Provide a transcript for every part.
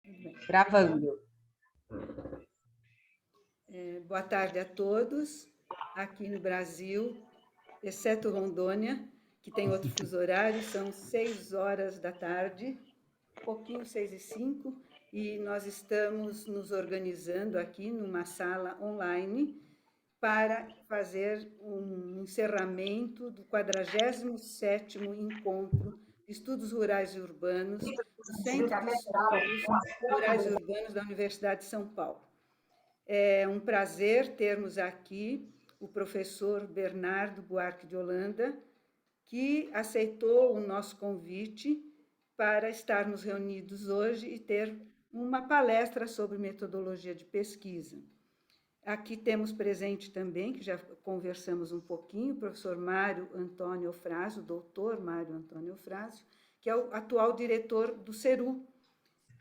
Tudo bem. Gravando. Boa tarde a todos. Aqui no Brasil, exceto Rondônia, que tem outro fuso horário, são 6 horas da tarde, pouquinho 6h05, e nós estamos nos organizando aqui numa sala online para fazer um encerramento do 47º Encontro de Estudos Rurais e Urbanos do Centro de Estudos Rurais e Urbanos da Universidade de São Paulo. É um prazer termos aqui o professor Bernardo Buarque de Holanda, que aceitou o nosso convite para estarmos reunidos hoje e ter uma palestra sobre metodologia de pesquisa. Aqui temos presente também, que já conversamos um pouquinho, o professor Mário Antônio Eufrásio, doutor Mário Antônio Eufrásio, que é o atual diretor do CERU.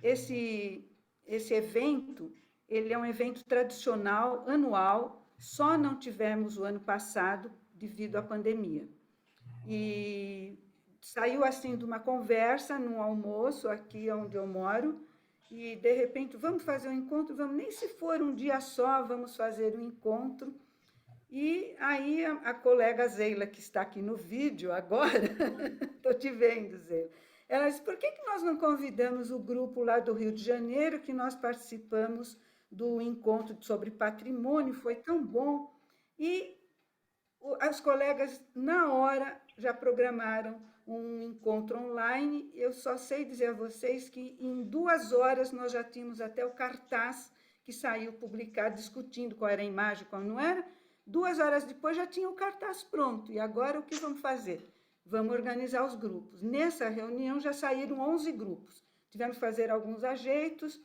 Esse evento, ele é um evento tradicional, anual, só não tivemos o ano passado devido à pandemia. E saiu assim de uma conversa num almoço aqui onde eu moro, e de repente, vamos fazer um encontro, vamos, nem se for um dia só, vamos fazer um encontro. E aí a colega Zeila, que está aqui no vídeo agora, estou te vendo, Zeila, ela disse, por que nós não convidamos o grupo lá do Rio de Janeiro, que nós participamos do encontro sobre patrimônio, foi tão bom. E as colegas, na hora, já programaram um encontro online. Eu só sei dizer a vocês que em 2 horas nós já tínhamos até o cartaz que saiu publicado, discutindo qual era a imagem, qual não era. 2 horas depois já tinha o cartaz pronto. E agora o que vamos fazer? Vamos organizar os grupos. Nessa reunião já saíram 11 grupos. Tivemos que fazer alguns ajeitos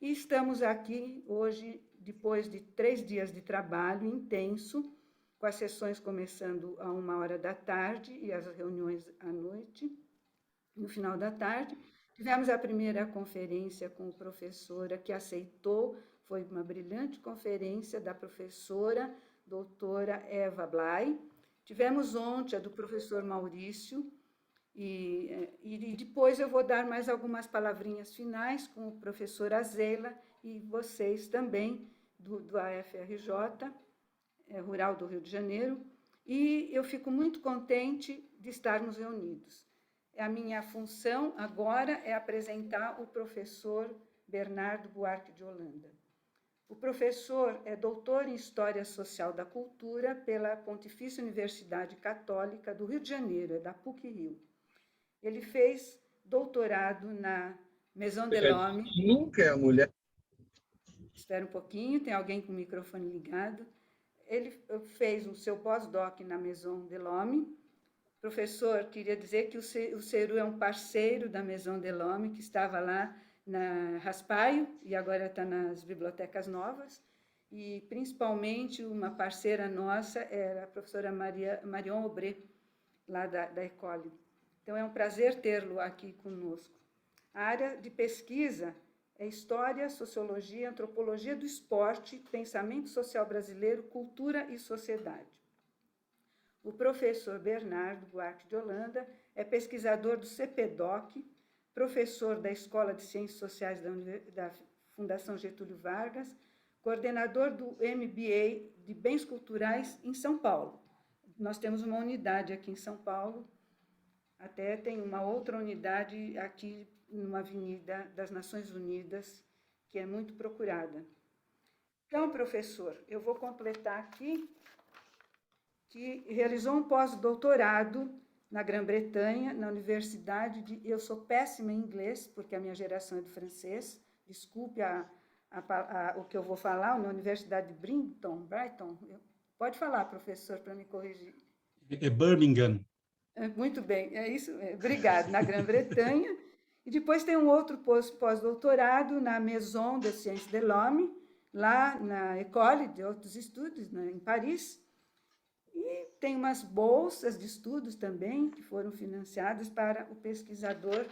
e estamos aqui hoje, depois de 3 dias de trabalho intenso, com as sessões começando a 1h da tarde e as reuniões à noite, no final da tarde. Tivemos a primeira conferência com a professora que aceitou, foi uma brilhante conferência da professora doutora Eva Blay. Tivemos ontem a do professor Maurício, e depois eu vou dar mais algumas palavrinhas finais com o professor Azela e vocês também, do AFRJ, Rural do Rio de Janeiro, e eu fico muito contente de estarmos reunidos. A minha função agora é apresentar o professor Bernardo Buarque de Holanda. O professor é doutor em História Social da Cultura pela Pontifícia Universidade Católica do Rio de Janeiro, é da PUC-Rio. Ele fez doutorado na Maison Delhomme. Nunca é a mulher. Espera um pouquinho, tem alguém com o microfone ligado. Ele fez o seu pós-doc na Maison Delhomme. Professor, queria dizer que o CERU é um parceiro da Maison Delhomme, que estava lá na Raspaio e agora está nas Bibliotecas Novas. E, principalmente, uma parceira nossa era a professora Marion Aubret, lá da École. Então, é um prazer tê-lo aqui conosco. A área de pesquisa é História, Sociologia, Antropologia do Esporte, Pensamento Social Brasileiro, Cultura e Sociedade. O professor Bernardo Buarque de Holanda é pesquisador do CPDOC, professor da Escola de Ciências Sociais da Fundação Getúlio Vargas, coordenador do MBA de Bens Culturais em São Paulo. Nós temos uma unidade aqui em São Paulo, até tem uma outra unidade aqui numa avenida das Nações Unidas, que é muito procurada. Então, professor, eu vou completar aqui que realizou um pós-doutorado na Grã-Bretanha, na Universidade de... Eu sou péssima em inglês, porque a minha geração é do francês, desculpe o que eu vou falar, na Universidade de Brighton. Pode falar, professor, para me corrigir. É Birmingham. Muito bem, é isso. Obrigado. Na Grã-Bretanha. E depois tem um outro pós-doutorado na Maison des Sciences de l'Homme, lá na École de Hautes Études, em Paris. E tem umas bolsas de estudos também, que foram financiadas para o pesquisador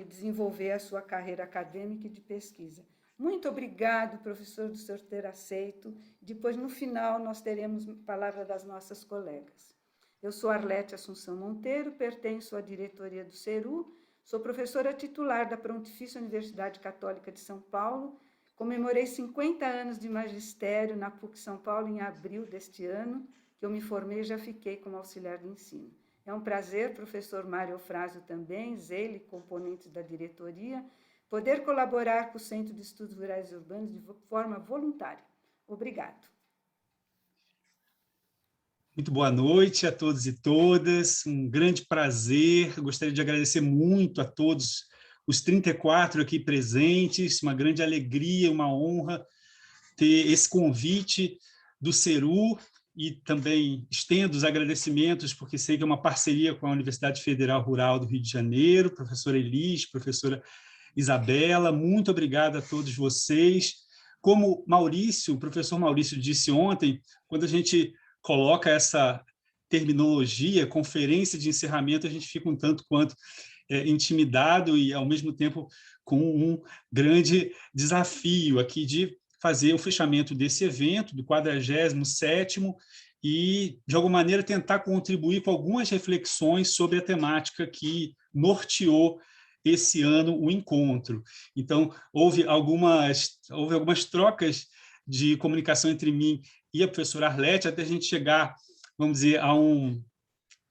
desenvolver a sua carreira acadêmica e de pesquisa. Muito obrigado, professor, do senhor ter aceito. Depois, no final, nós teremos palavra das nossas colegas. Eu sou Arlete Assunção Monteiro, pertenço à diretoria do CERU, Sou professora titular da Pontifícia Universidade Católica de São Paulo. Comemorei 50 anos de magistério na PUC São Paulo em abril deste ano, que eu me formei e já fiquei como auxiliar de ensino. É um prazer, professor Mário Eufrásio também, ele, componentes da diretoria, poder colaborar com o Centro de Estudos Rurais e Urbanos de forma voluntária. Obrigado. Muito boa noite a todos e todas, um grande prazer, gostaria de agradecer muito a todos os 34 aqui presentes, uma grande alegria, uma honra ter esse convite do CERU e também estendo os agradecimentos, porque sei que é uma parceria com a Universidade Federal Rural do Rio de Janeiro, professora Elis, professora Isabela, muito obrigado a todos vocês. Como Maurício, o professor Maurício disse ontem, quando a gente coloca essa terminologia, conferência de encerramento, a gente fica um tanto quanto intimidado e, ao mesmo tempo, com um grande desafio aqui de fazer o fechamento desse evento, do 47º, e, de alguma maneira, tentar contribuir com algumas reflexões sobre a temática que norteou esse ano o encontro. Então, houve algumas trocas de comunicação entre mim e a professora Arlete, até a gente chegar, vamos dizer, a um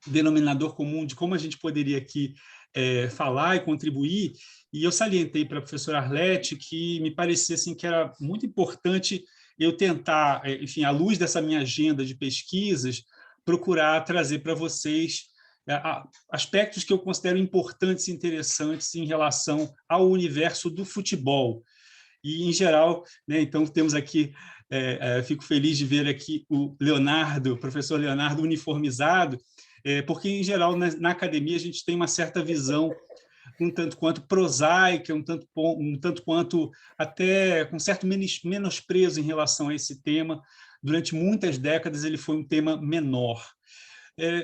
denominador comum de como a gente poderia aqui falar e contribuir, e eu salientei para a professora Arlete que me parecia assim, que era muito importante eu tentar, enfim, à luz dessa minha agenda de pesquisas, procurar trazer para vocês aspectos que eu considero importantes e interessantes em relação ao universo do futebol. E, em geral, né, então, temos aqui, fico feliz de ver aqui o Leonardo, o professor Leonardo uniformizado, porque, em geral, na academia a gente tem uma certa visão um tanto quanto prosaica, um tanto quanto até com certo menosprezo em relação a esse tema. Durante muitas décadas ele foi um tema menor.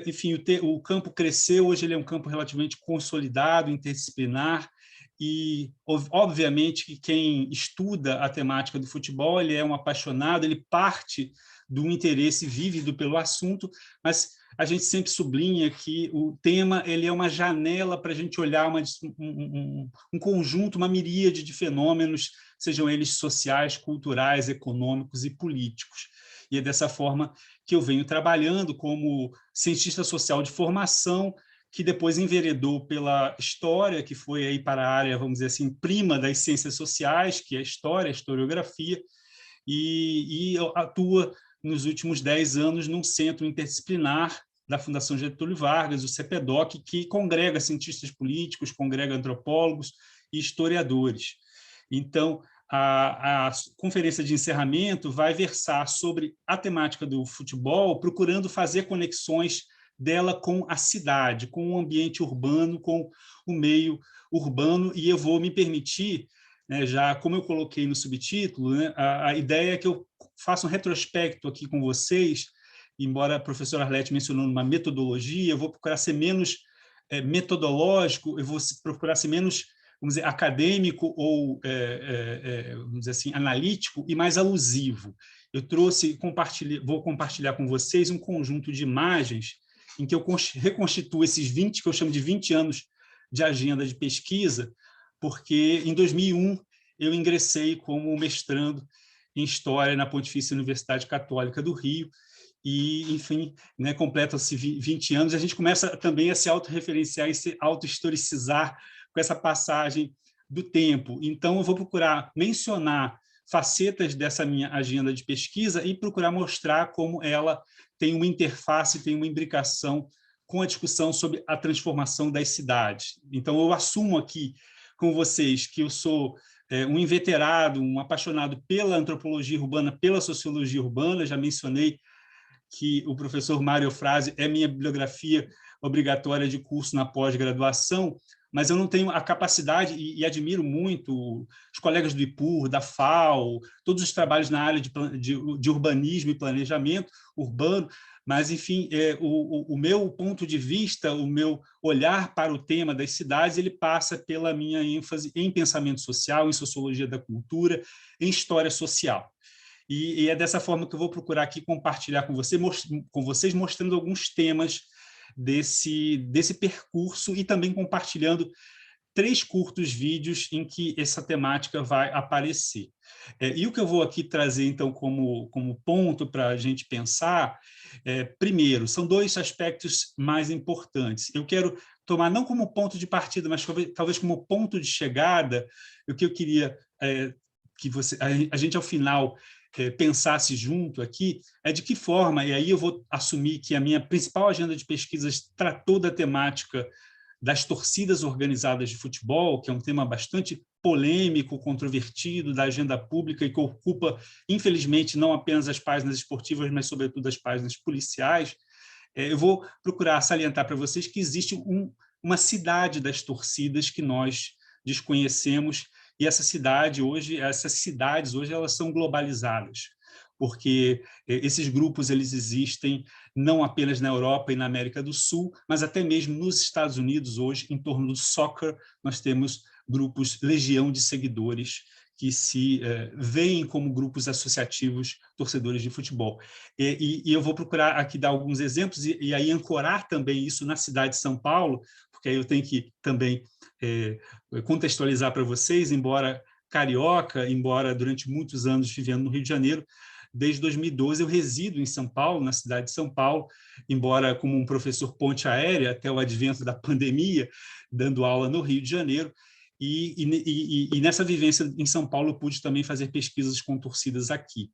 Enfim, o campo cresceu, hoje ele é um campo relativamente consolidado, interdisciplinar, e, obviamente, que quem estuda a temática do futebol, ele é um apaixonado, ele parte do interesse vívido pelo assunto, mas a gente sempre sublinha que o tema ele é uma janela para a gente olhar um conjunto, uma miríade de fenômenos, sejam eles sociais, culturais, econômicos e políticos. E é dessa forma que eu venho trabalhando como cientista social de formação, que depois enveredou pela história, que foi aí para a área, vamos dizer assim, prima das ciências sociais, que é a história, a historiografia, e atua nos últimos 10 anos num centro interdisciplinar da Fundação Getúlio Vargas, o CEPEDOC, que congrega cientistas políticos, congrega antropólogos e historiadores. Então, a conferência de encerramento vai versar sobre a temática do futebol, procurando fazer conexões dela com a cidade, com o ambiente urbano, com o meio urbano, e eu vou me permitir, né, já como eu coloquei no subtítulo, né, a ideia é que eu faça um retrospecto aqui com vocês, embora a professora Arlete mencionou uma metodologia, eu vou procurar ser menos metodológico, eu vou procurar ser menos, vamos dizer, acadêmico ou, vamos dizer assim, analítico e mais alusivo. Eu vou compartilhar com vocês um conjunto de imagens em que eu reconstituo esses 20, que eu chamo de 20 anos de agenda de pesquisa, porque em 2001 eu ingressei como mestrando em História na Pontifícia Universidade Católica do Rio, e, enfim, né, completam-se 20 anos, e a gente começa também a se autorreferenciar e se autohistoricizar com essa passagem do tempo. Então, eu vou procurar mencionar facetas dessa minha agenda de pesquisa e procurar mostrar como ela tem uma interface, tem uma imbricação com a discussão sobre a transformação das cidades. Então, eu assumo aqui com vocês que eu sou um inveterado, um apaixonado pela antropologia urbana, pela sociologia urbana, já mencionei que o professor Mário Eufrásio é minha bibliografia obrigatória de curso na pós-graduação, mas eu não tenho a capacidade, e admiro muito os colegas do IPUR, da FAO, todos os trabalhos na área de urbanismo e planejamento urbano, mas, enfim, o meu ponto de vista, o meu olhar para o tema das cidades, ele passa pela minha ênfase em pensamento social, em sociologia da cultura, em história social. E é dessa forma que eu vou procurar aqui compartilhar com vocês, mostrando alguns temas desse percurso e também compartilhando 3 curtos vídeos em que essa temática vai aparecer. E o que eu vou aqui trazer, então, como ponto para a gente pensar, primeiro, são 2 aspectos mais importantes. Eu quero tomar não como ponto de partida, mas talvez como ponto de chegada, o que eu queria que a gente, ao final, pensasse junto aqui, é de que forma, e aí eu vou assumir que a minha principal agenda de pesquisas tratou da temática das torcidas organizadas de futebol, que é um tema bastante polêmico, controvertido da agenda pública e que ocupa, infelizmente, não apenas as páginas esportivas, mas, sobretudo, as páginas policiais. Eu vou procurar salientar para vocês que existe uma cidade das torcidas que nós desconhecemos, e essas cidades hoje elas são globalizadas, porque esses grupos eles existem não apenas na Europa e na América do Sul, mas até mesmo nos Estados Unidos hoje, em torno do soccer, nós temos grupos, legião de seguidores que se veem como grupos associativos torcedores de futebol. E eu vou procurar aqui dar alguns exemplos e aí ancorar também isso na cidade de São Paulo, porque aí eu tenho que também contextualizar para vocês, embora carioca, embora durante muitos anos vivendo no Rio de Janeiro, desde 2012 eu resido em São Paulo, na cidade de São Paulo, embora como um professor ponte aérea até o advento da pandemia, dando aula no Rio de Janeiro, e nessa vivência em São Paulo eu pude também fazer pesquisas com torcidas aqui.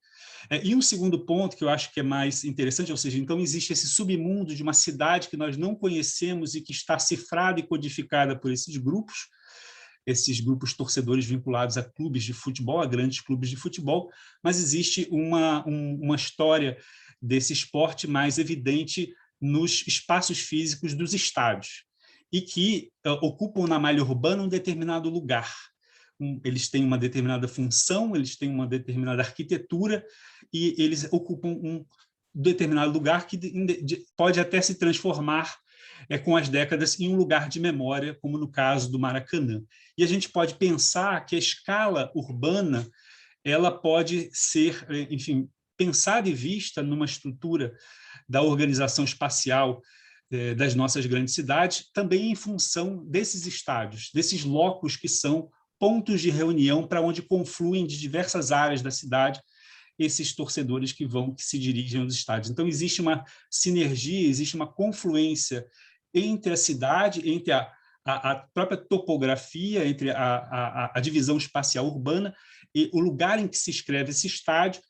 E um segundo ponto que eu acho que é mais interessante, ou seja, então existe esse submundo de uma cidade que nós não conhecemos e que está cifrada e codificada por esses grupos torcedores vinculados a clubes de futebol, a grandes clubes de futebol, mas existe uma história desse esporte mais evidente nos espaços físicos dos estádios, e que ocupam na malha urbana um determinado lugar. Eles têm uma determinada função, eles têm uma determinada arquitetura, e eles ocupam um determinado lugar que pode até se transformar com as décadas em um lugar de memória, como no caso do Maracanã. E a gente pode pensar que a escala urbana ela pode ser, enfim, pensada e vista numa estrutura da organização espacial das nossas grandes cidades, também em função desses estádios, desses locos que são pontos de reunião para onde confluem de diversas áreas da cidade esses torcedores que se dirigem aos estádios. Então, existe uma sinergia, existe uma confluência entre a cidade, entre a própria topografia, entre a divisão espacial urbana e o lugar em que se inscreve esse estádio,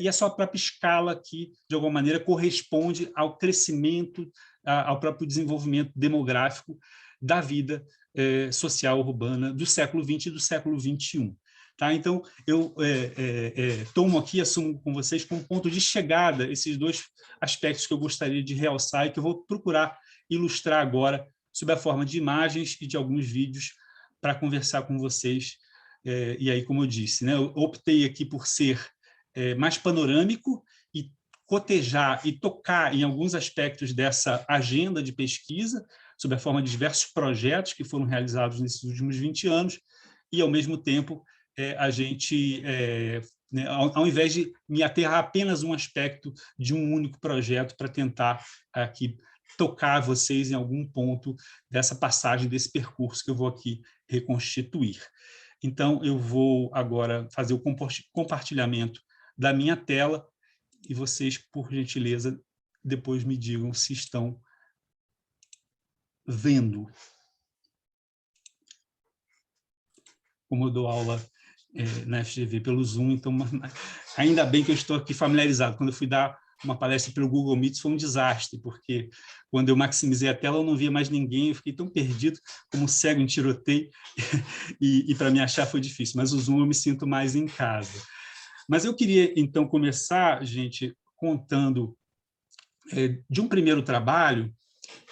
e a sua própria escala que, de alguma maneira, corresponde ao crescimento, ao próprio desenvolvimento demográfico da vida social urbana do século XX e do século XXI. Tá? Então, eu tomo aqui, assumo com vocês como ponto de chegada esses 2 aspectos que eu gostaria de realçar e que eu vou procurar ilustrar agora sob a forma de imagens e de alguns vídeos para conversar com vocês. E aí, como eu disse, né, eu optei aqui por ser mais panorâmico e cotejar e tocar em alguns aspectos dessa agenda de pesquisa, sob a forma de diversos projetos que foram realizados nesses últimos 20 anos, e, ao mesmo tempo, a gente, né, ao invés de me ater a apenas um aspecto de um único projeto para tentar aqui tocar vocês em algum ponto dessa passagem, desse percurso que eu vou aqui reconstituir. Então, eu vou agora fazer o compartilhamento da minha tela e vocês, por gentileza, depois me digam se estão vendo. Como eu dou aula na FGV pelo Zoom, então ainda bem que eu estou aqui familiarizado. Quando eu fui dar uma palestra pelo Google Meet foi um desastre, porque quando eu maximizei a tela eu não via mais ninguém, eu fiquei tão perdido como cego em tiroteio, e para me achar foi difícil, mas o Zoom eu me sinto mais em casa. Mas eu queria, então, começar, gente, contando de um primeiro trabalho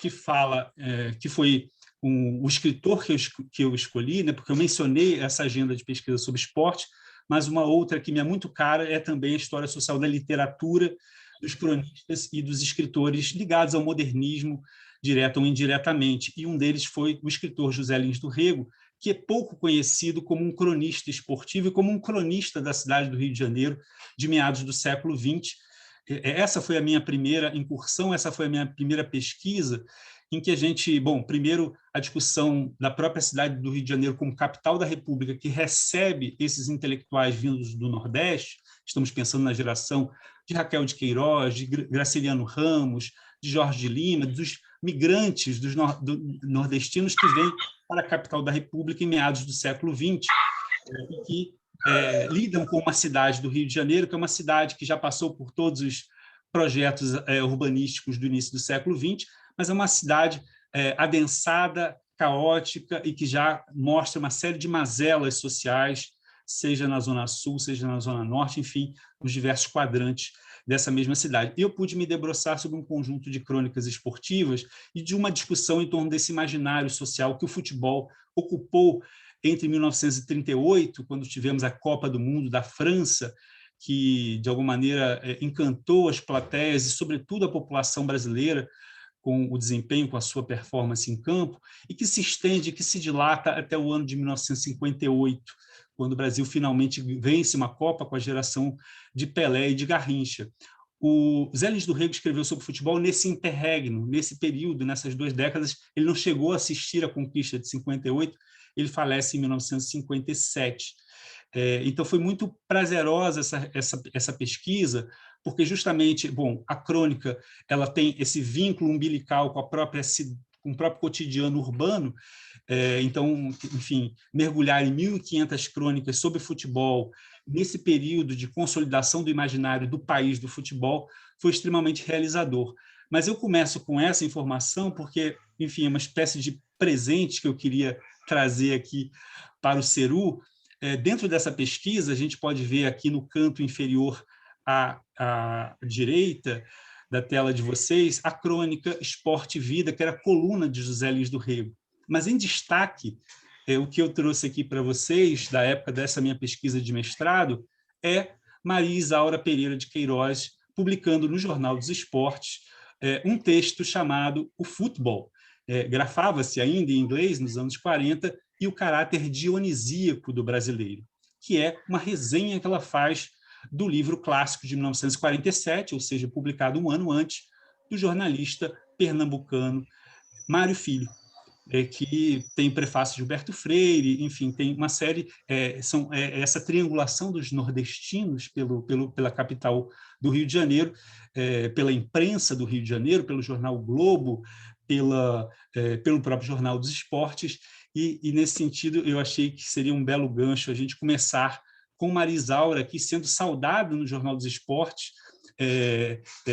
que fala, que foi o escritor que eu escolhi, né, porque eu mencionei essa agenda de pesquisa sobre esporte, mas uma outra que me é muito cara é também a história social da literatura, dos cronistas e dos escritores ligados ao modernismo, direto ou indiretamente. E um deles foi o escritor José Lins do Rego, que é pouco conhecido como um cronista esportivo e como um cronista da cidade do Rio de Janeiro, de meados do século XX. Essa foi a minha primeira incursão, essa foi a minha primeira pesquisa em que a gente, bom, primeiro a discussão da própria cidade do Rio de Janeiro como capital da República, que recebe esses intelectuais vindos do Nordeste. Estamos pensando na geração de Raquel de Queiroz, de Graciliano Ramos, de Jorge de Lima, dos migrantes nordestinos que vêm para a capital da República em meados do século XX, e que lidam com uma cidade do Rio de Janeiro, que é uma cidade que já passou por todos os projetos urbanísticos do início do século XX, mas é uma cidade adensada, caótica e que já mostra uma série de mazelas sociais, seja na Zona Sul, seja na Zona Norte, enfim, nos diversos quadrantes dessa mesma cidade. Eu pude me debruçar sobre um conjunto de crônicas esportivas e de uma discussão em torno desse imaginário social que o futebol ocupou entre 1938, quando tivemos a Copa do Mundo da França, que, de alguma maneira, encantou as plateias e, sobretudo, a população brasileira com o desempenho, com a sua performance em campo, e que se estende, que se dilata até o ano de 1958, quando o Brasil finalmente vence uma Copa com a geração de Pelé e de Garrincha. O Zé Lins do Rego escreveu sobre futebol nesse interregno, nesse período, nessas 2 décadas. Ele não chegou a assistir à conquista de 58, ele falece em 1957. Então, foi muito prazerosa essa pesquisa, porque justamente, bom, a crônica ela tem esse vínculo umbilical com com o próprio cotidiano urbano. Então, enfim, mergulhar em 1.500 crônicas sobre futebol nesse período de consolidação do imaginário do país do futebol foi extremamente realizador. Mas eu começo com essa informação porque, enfim, é uma espécie de presente que eu queria trazer aqui para o Ceru. Dentro dessa pesquisa, a gente pode ver aqui no canto inferior à direita da tela de vocês a crônica Esporte e Vida, que era a coluna de José Lins do Rego. Mas, em destaque, o que eu trouxe aqui para vocês, da época dessa minha pesquisa de mestrado, é Maria Isaura Pereira de Queiroz, publicando no Jornal dos Esportes um texto chamado O Futebol. Grafava-se ainda em inglês, nos anos 40, e o caráter dionisíaco do brasileiro, que é uma resenha que ela faz do livro clássico de 1947, ou seja, publicado um ano antes, do jornalista pernambucano Mário Filho, que tem prefácio de Gilberto Freire, enfim, tem uma série, essa triangulação dos nordestinos pela capital do Rio de Janeiro, pela imprensa do Rio de Janeiro, pelo jornal o Globo, pelo próprio Jornal dos Esportes, e nesse sentido eu achei que seria um belo gancho a gente começar com Maria Isaura aqui sendo saudada no Jornal dos Esportes,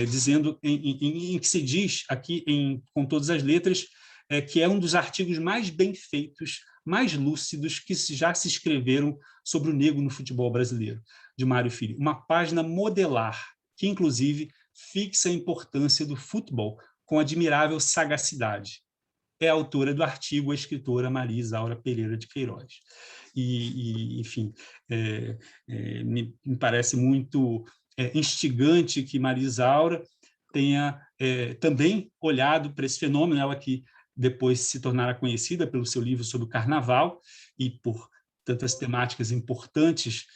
dizendo em que se diz aqui com todas as letras, que é um dos artigos mais bem feitos, mais lúcidos que já se escreveram sobre o negro no futebol brasileiro, de Mário Filho. Uma página modelar, que inclusive fixa a importância do futebol com admirável sagacidade. É a autora do artigo a escritora Maria Isaura Pereira de Queiroz. Enfim, me parece muito instigante que Maria Isaura tenha também olhado para esse fenômeno, ela que depois se tornará conhecida pelo seu livro sobre o Carnaval e por tantas temáticas importantes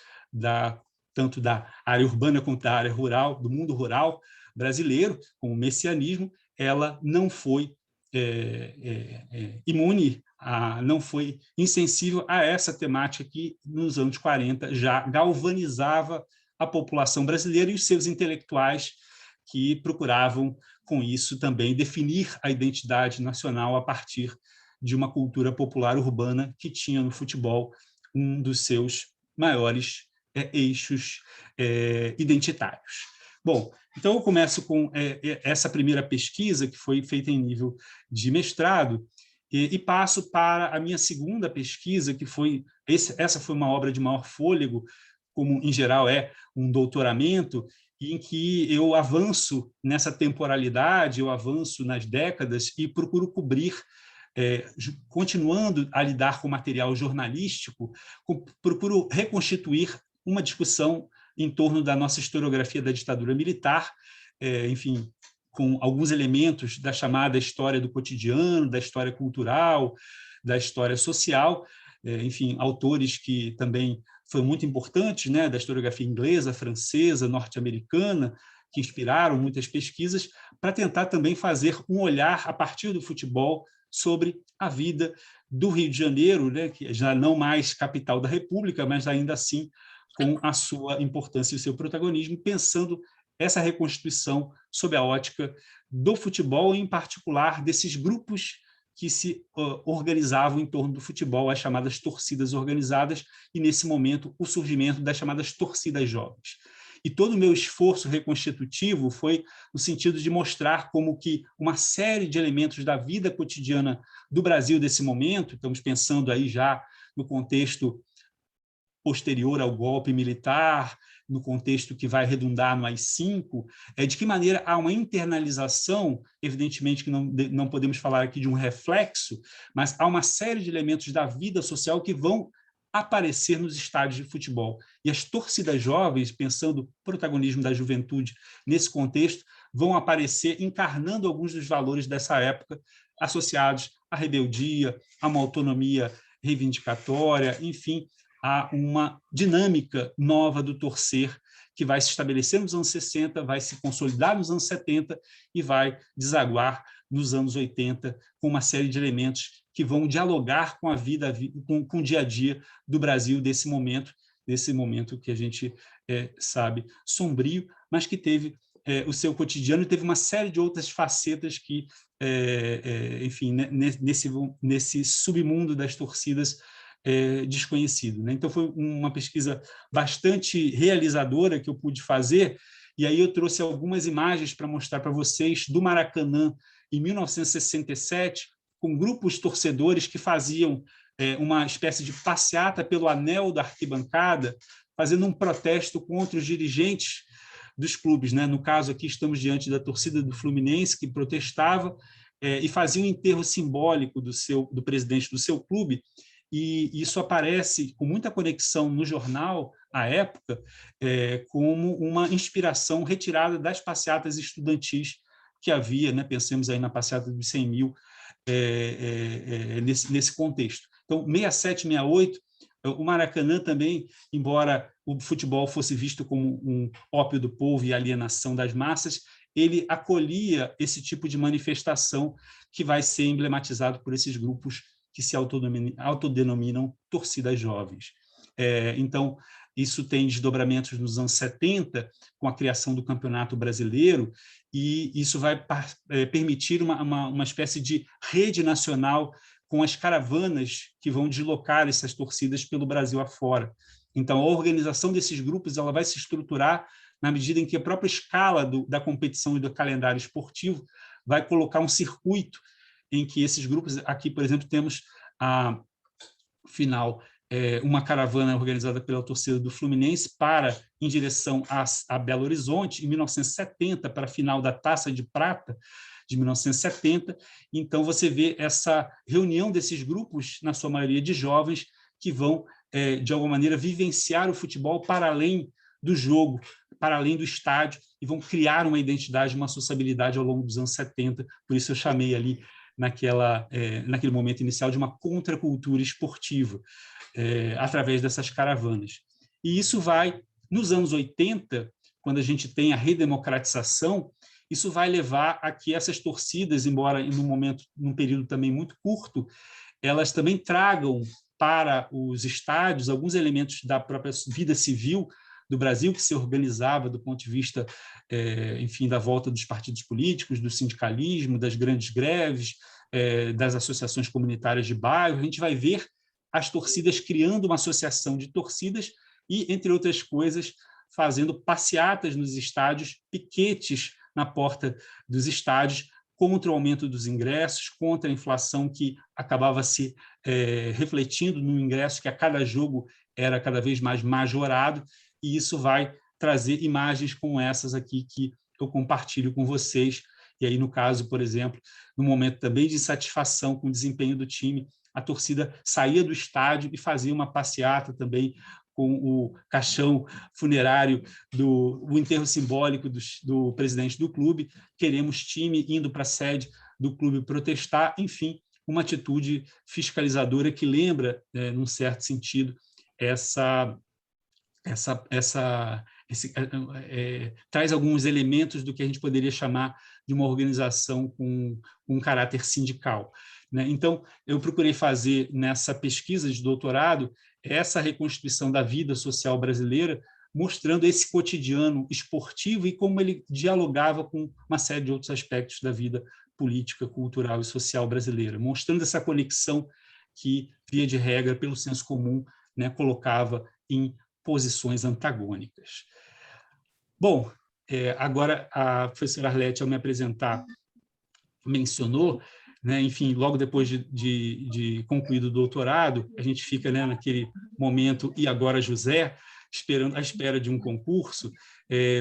tanto da área urbana quanto da área rural, do mundo rural brasileiro, como o messianismo. Ela não foi imune, não foi insensível a essa temática que, nos anos 40, já galvanizava a população brasileira e os seus intelectuais que procuravam, com isso, também definir a identidade nacional a partir de uma cultura popular urbana que tinha no futebol um dos seus maiores eixos identitários. Bom, então eu começo com essa primeira pesquisa, que foi feita em nível de mestrado, e passo para a minha segunda pesquisa, que essa foi uma obra de maior fôlego, como em geral é um doutoramento, em que eu avanço nessa temporalidade, eu avanço nas décadas e procuro cobrir, continuando a lidar com material jornalístico, procuro reconstituir uma discussão em torno da nossa historiografia da ditadura militar, enfim, com alguns elementos da chamada história do cotidiano, da história cultural, da história social, enfim, autores que também foram muito importantes, né, da historiografia inglesa, francesa, norte-americana, que inspiraram muitas pesquisas, para tentar também fazer um olhar a partir do futebol sobre a vida do Rio de Janeiro, né, que já não mais capital da República, mas ainda assim com a sua importância e o seu protagonismo, pensando essa reconstituição sob a ótica do futebol, em particular desses grupos que se organizavam em torno do futebol, as chamadas torcidas organizadas, e, nesse momento, o surgimento das chamadas torcidas jovens. E todo o meu esforço reconstitutivo foi no sentido de mostrar como que uma série de elementos da vida cotidiana do Brasil desse momento, estamos pensando aí já no contexto posterior ao golpe militar, no contexto que vai redundar no AI-5, de que maneira há uma internalização, evidentemente que não podemos falar aqui de um reflexo, mas há uma série de elementos da vida social que vão aparecer nos estádios de futebol. E as torcidas jovens, pensando o protagonismo da juventude nesse contexto, vão aparecer encarnando alguns dos valores dessa época, associados à rebeldia, a uma autonomia reivindicatória, enfim, há uma dinâmica nova do torcer que vai se estabelecer nos anos 60, vai se consolidar nos anos 70 e vai desaguar nos anos 80 com uma série de elementos que vão dialogar com a vida, com o dia a dia do Brasil desse momento que a gente sabe sombrio, mas que teve o seu cotidiano e teve uma série de outras facetas que, enfim, nesse submundo das torcidas desconhecido, né? Então, foi uma pesquisa bastante realizadora que eu pude fazer, e aí eu trouxe algumas imagens para mostrar para vocês do Maracanã, em 1967, com grupos torcedores que faziam uma espécie de passeata pelo anel da arquibancada, fazendo um protesto contra os dirigentes dos clubes, né? No caso aqui, estamos diante da torcida do Fluminense, que protestava e fazia um enterro simbólico do presidente do seu clube, e isso aparece com muita conexão no jornal, à época, como uma inspiração retirada das passeatas estudantis que havia, né? Pensemos aí na passeata dos 100 mil, nesse contexto. Então, 67, 68, o Maracanã também, embora o futebol fosse visto como um ópio do povo e alienação das massas, ele acolhia esse tipo de manifestação que vai ser emblematizado por esses grupos que se autodenominam torcidas jovens. Então, isso tem desdobramentos nos anos 70, com a criação do Campeonato Brasileiro, e isso vai permitir uma espécie de rede nacional com as caravanas que vão deslocar essas torcidas pelo Brasil afora. Então, a organização desses grupos ela vai se estruturar na medida em que a própria escala da competição e do calendário esportivo vai colocar um circuito em que esses grupos, aqui, por exemplo, temos a final, uma caravana organizada pela torcida do Fluminense em direção a Belo Horizonte, em 1970, para a final da Taça de Prata, de 1970. Então, você vê essa reunião desses grupos, na sua maioria de jovens, que vão, de alguma maneira, vivenciar o futebol para além do jogo, para além do estádio, e vão criar uma identidade, uma sociabilidade ao longo dos anos 70. Por isso eu chamei ali, naquele momento inicial, de uma contracultura esportiva, através dessas caravanas. E isso vai, nos anos 80, quando a gente tem a redemocratização, isso vai levar a que essas torcidas, embora num período também muito curto, elas também tragam para os estádios alguns elementos da própria vida civil do Brasil, que se organizava do ponto de vista, enfim, da volta dos partidos políticos, do sindicalismo, das grandes greves, das associações comunitárias de bairro. A gente vai ver as torcidas criando uma associação de torcidas e, entre outras coisas, fazendo passeatas nos estádios, piquetes na porta dos estádios, contra o aumento dos ingressos, contra a inflação que acabava se refletindo no ingresso, que a cada jogo era cada vez mais majorado, e isso vai trazer imagens como essas aqui que eu compartilho com vocês. E aí, no caso, por exemplo, no momento também de insatisfação com o desempenho do time, a torcida saía do estádio e fazia uma passeata também com o caixão funerário, o enterro simbólico do presidente do clube. Queremos time indo para a sede do clube protestar, enfim, uma atitude fiscalizadora que lembra, num certo sentido, essa traz alguns elementos do que a gente poderia chamar de uma organização com um caráter sindical, né? Então, eu procurei fazer nessa pesquisa de doutorado essa reconstituição da vida social brasileira, mostrando esse cotidiano esportivo e como ele dialogava com uma série de outros aspectos da vida política, cultural e social brasileira, mostrando essa conexão que, via de regra, pelo senso comum, né, colocava em posições antagônicas. Bom, agora a professora Arlete, ao me apresentar, mencionou, né, enfim, logo depois de concluído o doutorado, a gente fica, né, naquele momento, e agora José, à espera de um concurso.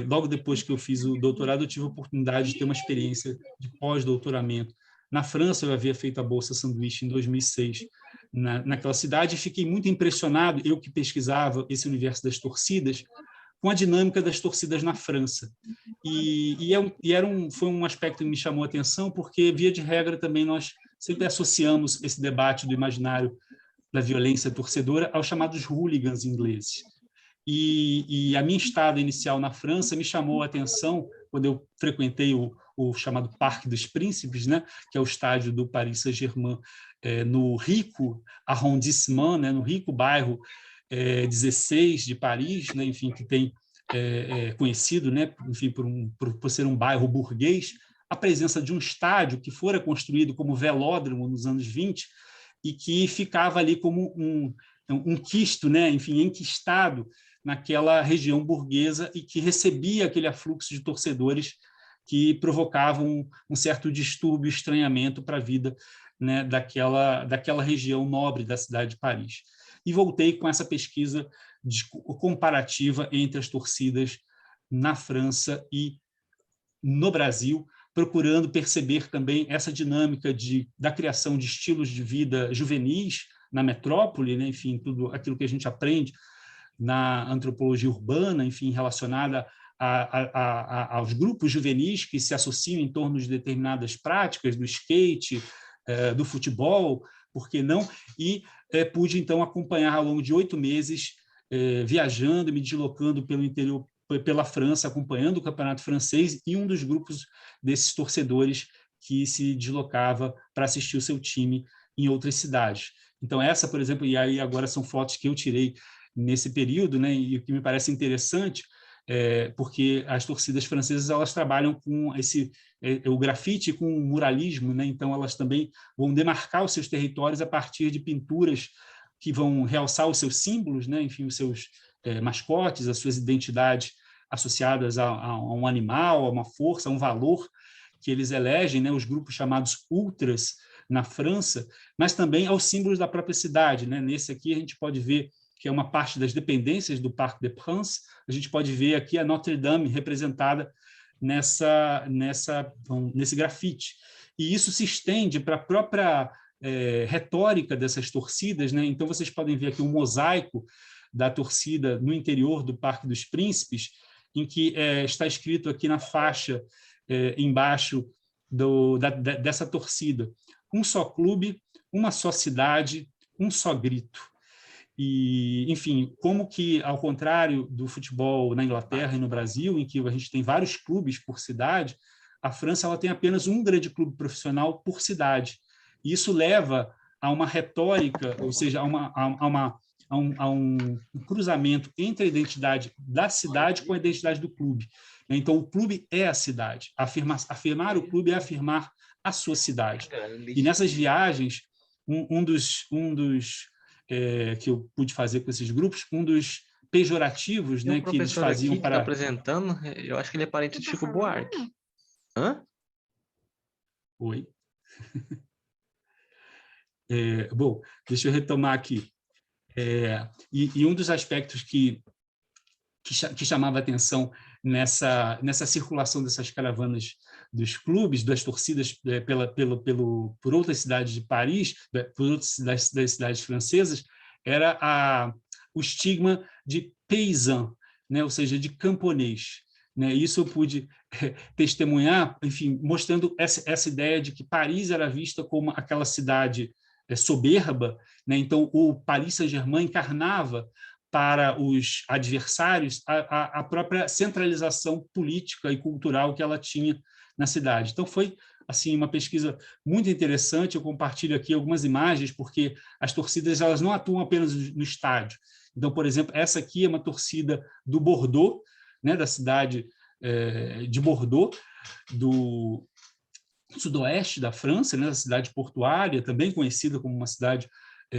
Logo depois que eu fiz o doutorado, eu tive a oportunidade de ter uma experiência de pós-doutoramento. Na França, eu havia feito a Bolsa Sanduíche em 2006, naquela cidade, e fiquei muito impressionado, eu que pesquisava esse universo das torcidas, com a dinâmica das torcidas na França. Foi um aspecto que me chamou a atenção, porque, via de regra, também nós sempre associamos esse debate do imaginário da violência torcedora aos chamados hooligans ingleses. E a minha estada inicial na França me chamou a atenção quando eu frequentei o chamado Parque dos Príncipes, né, que é o estádio do Paris Saint-Germain, no rico arrondissement, né, no rico bairro 16 de Paris, né, enfim, que tem conhecido, né, enfim, por ser um bairro burguês, a presença de um estádio que fora construído como velódromo nos anos 20 e que ficava ali como um quisto, né, enfim, enquistado naquela região burguesa e que recebia aquele afluxo de torcedores que provocavam um certo distúrbio e estranhamento para a vida, né, daquela região nobre da cidade de Paris. E voltei com essa pesquisa comparativa entre as torcidas na França e no Brasil, procurando perceber também essa dinâmica da criação de estilos de vida juvenis na metrópole, né? Enfim, tudo aquilo que a gente aprende na antropologia urbana, enfim, relacionada aos grupos juvenis que se associam em torno de determinadas práticas, do skate, do futebol, por que não? E pude, então, acompanhar ao longo de 8 meses, viajando e me deslocando pelo interior, pela França, acompanhando o campeonato francês, e um dos grupos desses torcedores que se deslocava para assistir o seu time em outras cidades. Então, essa, por exemplo, e aí agora são fotos que eu tirei nesse período, né, e o que me parece interessante, porque as torcidas francesas elas trabalham com o grafite, com o muralismo, né, então elas também vão demarcar os seus territórios a partir de pinturas que vão realçar os seus símbolos, né, enfim, os seus mascotes, as suas identidades associadas a um animal, a uma força, a um valor que eles elegem, né, os grupos chamados ultras na França, mas também aos símbolos da própria cidade, né? Nesse aqui a gente pode ver que é uma parte das dependências do Parc des Princes, a gente pode ver aqui a Notre Dame representada nesse grafite. E isso se estende para a própria retórica dessas torcidas, né? Então, vocês podem ver aqui um mosaico da torcida no interior do Parque dos Príncipes, em que está escrito aqui na faixa embaixo dessa torcida: um só clube, uma só cidade, um só grito. E, enfim, como que, ao contrário do futebol na Inglaterra e no Brasil, em que a gente tem vários clubes por cidade, a França ela tem apenas um grande clube profissional por cidade. E isso leva a uma retórica, ou seja, a um cruzamento entre a identidade da cidade com a identidade do clube. Então, o clube é a cidade. Afirmar o clube é afirmar a sua cidade. E nessas viagens, um dos que eu pude fazer com esses grupos, um dos pejorativos, né, que eles faziam para... Tá apresentando, eu acho que ele é parente de Chico Buarque. Hã? Oi. Bom, deixa eu retomar aqui. E um dos aspectos que chamava atenção nessa circulação dessas caravanas dos clubes, das torcidas por outras cidades de Paris, por outras das cidades francesas, era o estigma de paysan, né? Ou seja, de camponês. Né? Isso eu pude testemunhar, enfim, mostrando essa ideia de que Paris era vista como aquela cidade soberba, né? Então o Paris Saint-Germain encarnava para os adversários a própria centralização política e cultural que ela tinha na cidade. Então, foi assim uma pesquisa muito interessante. Eu compartilho aqui algumas imagens, porque as torcidas elas não atuam apenas no estádio. Então, por exemplo, essa aqui é uma torcida do Bordeaux, né, da cidade de Bordeaux, do sudoeste da França, né, da cidade portuária, também conhecida como uma cidade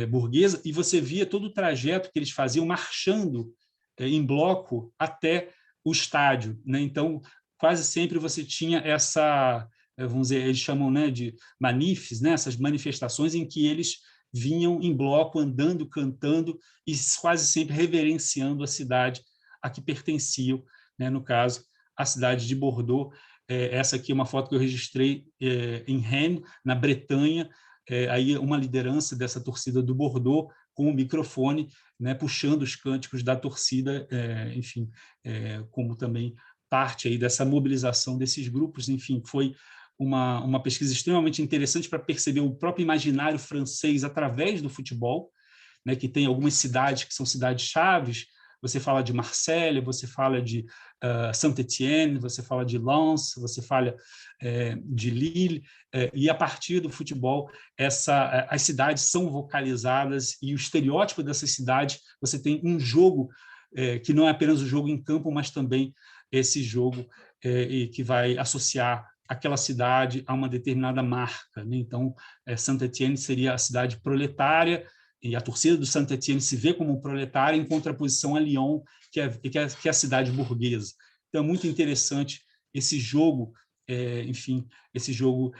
burguesa, e você via todo o trajeto que eles faziam marchando em bloco até o estádio, né? Então, quase sempre você tinha essa, vamos dizer, eles chamam, né, de manifes, né, essas manifestações em que eles vinham em bloco, andando, cantando e quase sempre reverenciando a cidade a que pertenciam, né, no caso, a cidade de Bordeaux. Essa aqui é uma foto que eu registrei em Rennes, na Bretanha, aí uma liderança dessa torcida do Bordeaux com o microfone, né, puxando os cânticos da torcida, enfim, como também parte aí dessa mobilização desses grupos. Enfim, foi uma pesquisa extremamente interessante para perceber o próprio imaginário francês através do futebol, né, que tem algumas cidades que são cidades-chaves. Você fala de Marselha, você fala de Saint-Étienne, você fala de Lens, você fala de Lille, e a partir do futebol as cidades são vocalizadas, e o estereótipo dessas cidades, você tem um jogo que não é apenas o jogo em campo, mas também esse jogo que vai associar aquela cidade a uma determinada marca, né? Então, Saint-Étienne seria a cidade proletária, e a torcida do Saint-Étienne se vê como proletária em contraposição a Lyon, que é a cidade burguesa. Então, é muito interessante esse jogo, enfim, esse jogo